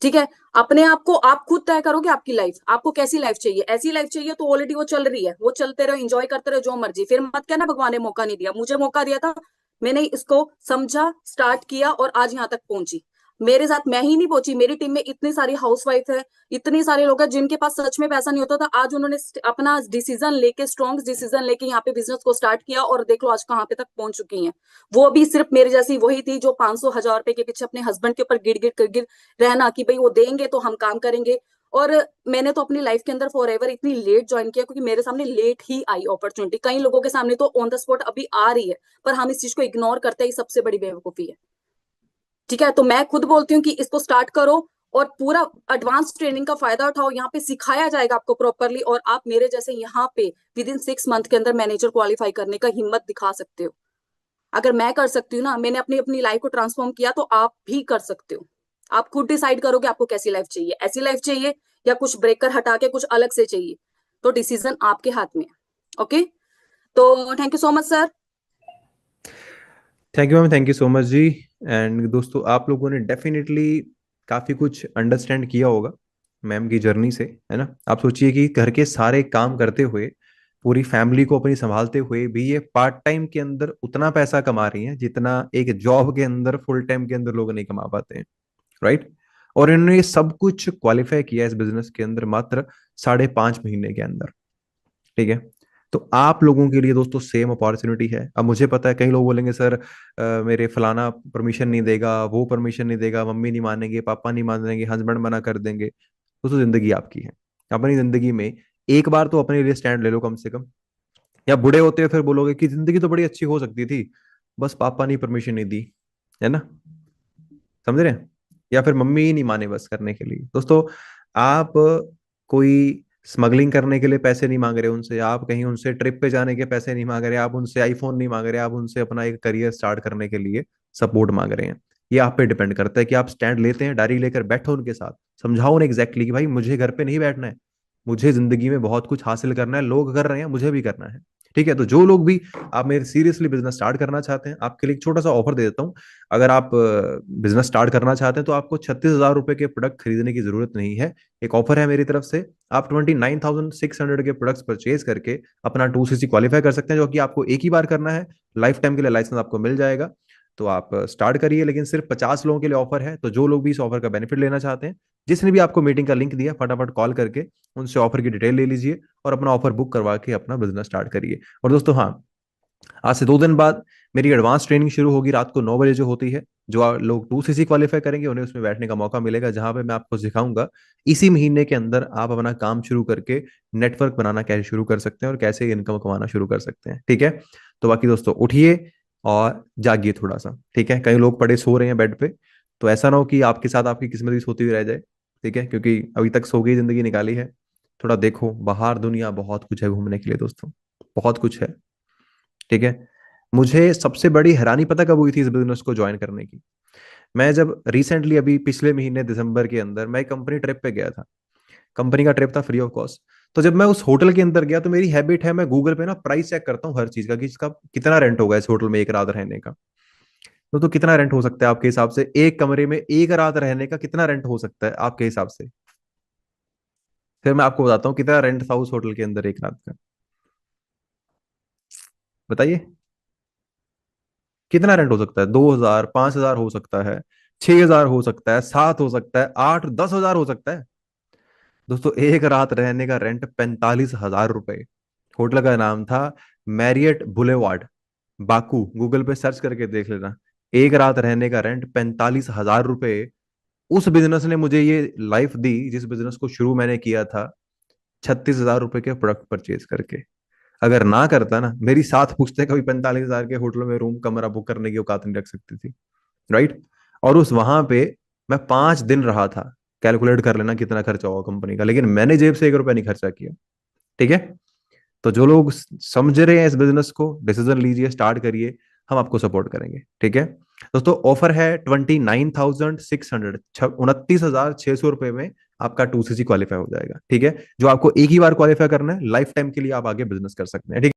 ठीक है। अपने आप को आप खुद तय करोगे, आपकी लाइफ आपको कैसी लाइफ चाहिए। ऐसी लाइफ चाहिए तो ऑलरेडी वो चल रही है, वो चलते रहो, एंजॉय करते रहो जो मर्जी। फिर मत कहना भगवान ने मौका नहीं दिया, मुझे मौका दिया था, मैंने इसको समझा, स्टार्ट किया, और आज यहाँ तक पहुंची। मेरे साथ मैं ही नहीं पहुंची, मेरी टीम में इतनी सारी हाउसवाइफ है, इतने सारे लोग हैं जिनके पास सच में पैसा नहीं होता था। आज उन्होंने अपना डिसीजन लेके, स्ट्रॉन्ग डिसीजन लेके यहाँ पे बिजनेस को स्टार्ट किया, और देख लो आज कहाँ पे तक पहुंच चुकी हैं। वो भी सिर्फ मेरे जैसी वही थी जो 500,000 रुपए के पीछे अपने हस्बैंड के ऊपर गिर गिर गिर रहना कि भाई वो देंगे तो हम काम करेंगे। और मैंने तो अपनी लाइफ के अंदर फॉर एवर इतनी लेट ज्वाइन किया, क्योंकि मेरे सामने लेट ही आई अपॉर्चुनिटी। कई लोगों के सामने तो ऑन द स्पॉट अभी आ रही है, पर हम इस चीज को इग्नोर करते हैं, सबसे बड़ी बेवकूफी है, ठीक है। तो मैं खुद बोलती हूँ कि इसको स्टार्ट करो, और पूरा एडवांस ट्रेनिंग का फायदा उठाओ। यहाँ पे सिखाया जाएगा आपको प्रॉपरली, और आप मेरे जैसे यहाँ पे विद इन 6 मंथ के अंदर मैनेजर क्वालिफाई करने का हिम्मत दिखा सकते हो। अगर मैं कर सकती हूँ ना, मैंने अपनी अपनी लाइफ को ट्रांसफॉर्म किया, तो आप भी कर सकते हो। आप खुद डिसाइड करोगे आपको कैसी लाइफ चाहिए, ऐसी लाइफ चाहिए या कुछ ब्रेकर हटा के कुछ अलग से चाहिए, तो डिसीजन आपके हाथ में है। ओके, तो thank you so much sir. Thank you ma'am, thank you so much जी। एंड दोस्तों, आप लोगों ने डेफिनेटली काफ़ी कुछ अंडरस्टैंड किया होगा मैम की जर्नी से, है ना। आप सोचिए कि घर के सारे काम करते हुए, पूरी फैमिली को अपनी संभालते हुए भी ये पार्ट टाइम के अंदर उतना पैसा कमा रही हैं जितना एक जॉब के अंदर फुल टाइम के अंदर लोग नहीं कमा पाते हैं, राइट। और इन्होंने ये सब कुछ क्वालिफाई किया इस बिजनेस के अंदर मात्र 5.5 महीने के अंदर, ठीक है। तो आप लोगों के लिए दोस्तों सेम अपॉर्चुनिटी है। अब मुझे पता है कई लोग बोलेंगे सर मेरे फलाना परमिशन नहीं देगा, वो परमिशन नहीं देगा, मम्मी नहीं मानेंगे, पापा नहीं मानेंगे, हस्बैंड मना कर देंगे। दोस्तों जिंदगी आपकी है, अपनी जिंदगी में एक बार तो अपने लिए स्टैंड ले लो कम से कम। या बूढ़े होते हुए फिर बोलोगे कि जिंदगी तो बड़ी अच्छी हो सकती थी, बस पापा ने परमिशन नहीं दी, है ना। समझ रहे हैं। या फिर मम्मी ही नहीं माने बस करने के लिए। दोस्तों आप कोई स्मगलिंग करने के लिए पैसे नहीं मांग रहे उनसे, आप कहीं उनसे ट्रिप पे जाने के पैसे नहीं मांग रहे, आप उनसे आईफोन नहीं मांग रहे, आप उनसे अपना एक करियर स्टार्ट करने के लिए सपोर्ट मांग रहे हैं। ये आप पे डिपेंड करता है कि आप स्टैंड लेते हैं, डायरी लेकर बैठो उनके साथ, समझाओ उन्हें एग्जैक्टली कि भाई मुझे घर पे नहीं बैठना है, मुझे जिंदगी में बहुत कुछ हासिल करना है, लोग कर रहे हैं मुझे भी करना है, ठीक है। तो जो लोग भी आप मेरे सीरियसली बिजनेस स्टार्ट करना चाहते हैं, आपके लिए एक छोटा सा ऑफर दे देता हूँ। अगर आप बिजनेस स्टार्ट करना चाहते हैं तो आपको 36,000 रुपए के प्रोडक्ट खरीदने की जरूरत नहीं है। एक ऑफर है मेरी तरफ से, आप 29,600 के प्रोडक्ट्स परचेज करके अपना 2CC क्वालिफाई कर सकते हैं, जो कि आपको एक ही बार करना है। लाइफ टाइम के लिए लाइसेंस आपको मिल जाएगा। तो आप स्टार्ट करिए, लेकिन सिर्फ 50 लोगों के लिए ऑफर है। तो जो लोग भी इस ऑफर का बेनिफिट लेना चाहते हैं, जिसने भी आपको मीटिंग का लिंक दिया, फटाफट कॉल करके उनसे ऑफर की डिटेल ले लीजिए और अपना ऑफर बुक करवा के अपना बिजनेस स्टार्ट करिए। और दोस्तों हाँ, आज से 2 दिन बाद मेरी एडवांस ट्रेनिंग शुरू होगी रात को 9 बजे जो होती है। जो लोग 2CC क्वालिफाई करेंगे उन्हें उसमें बैठने का मौका मिलेगा, जहां पे मैं आपको सिखाऊंगा इसी महीने के अंदर आप अपना काम शुरू करके नेटवर्क बनाना कैसे शुरू कर सकते हैं और कैसे इनकम कमाना शुरू कर सकते हैं, ठीक है। तो बाकी दोस्तों उठिए और जागिए थोड़ा सा, ठीक है। कई लोग पड़े सो रहे हैं बेड पे, तो ऐसा ना हो कि आपके साथ आपकी किस्मत भी सोती हुई रह जाए, ठीक है। क्योंकि अभी तक सो गई जिंदगी निकाली है। थोड़ा देखो बाहर, दुनिया बहुत कुछ है घूमने के लिए दोस्तों, बहुत कुछ है, ठीक है। मुझे सबसे बड़ी हैरानी पता कब हुई थी इस बिजनेस को ज्वाइन करने की। मैं जब रिसेंटली अभी पिछले महीने दिसंबर के अंदर मैं कंपनी ट्रिप पे गया था। कंपनी का ट्रिप था फ्री ऑफ कॉस्ट। तो जब मैं उस होटल के अंदर गया तो मेरी हैबिट है मैं गूगल पे ना प्राइस चेक करता हूँ हर चीज का, कि इसका कितना रेंट होगा इस होटल में एक रात रहने का। तो कितना रेंट हो सकता है आपके हिसाब से, एक कमरे में एक रात रहने का कितना रेंट हो सकता है आपके हिसाब से? फिर मैं आपको बताता हूँ कितना रेंट था उस होटल के अंदर एक रात का। बताइए कितना रेंट हो सकता है? 2,000, 5,000 हो सकता है, 6,000 हो सकता है, 7 हो सकता है, 8, 10,000 हो सकता है। दोस्तों एक रात रहने का रेंट 45,000 रुपए। होटल का नाम था मैरियट बुलेवार्ड, बाकू। गूगल पे सर्च करके देख लेना। एक रात रहने का रेंट 45,000 रुपए। उस बिजनेस ने मुझे ये लाइफ दी जिस बिजनेस को शुरू मैंने किया था 36,000 रुपए के प्रोडक्ट परचेज करके। अगर ना करता ना, मेरी साथ पूछते कभी 45,000 के होटल में रूम कमरा बुक करने की औकात नहीं रख सकती थी। राइट। और उस वहां पे मैं 5 दिन रहा था। कैलकुलेट कर लेना कितना खर्चा होगा कंपनी का, लेकिन मैंने जेब से 1 रुपया नहीं खर्चा किया। ठीक है। तो जो लोग समझ रहे हैं इस बिजनेस को, डिसीजन लीजिए, स्टार्ट करिए। हम आपको सपोर्ट करेंगे। ठीक है। दोस्तों ऑफर है 29,600, 29,600 रुपए में आपका 2CC क्वालिफाई हो जाएगा। ठीक है। जो आपको एक ही बार क्वालिफाई करना है, लाइफ टाइम के लिए आप आगे बिजनेस कर सकते हैं। ठीक है।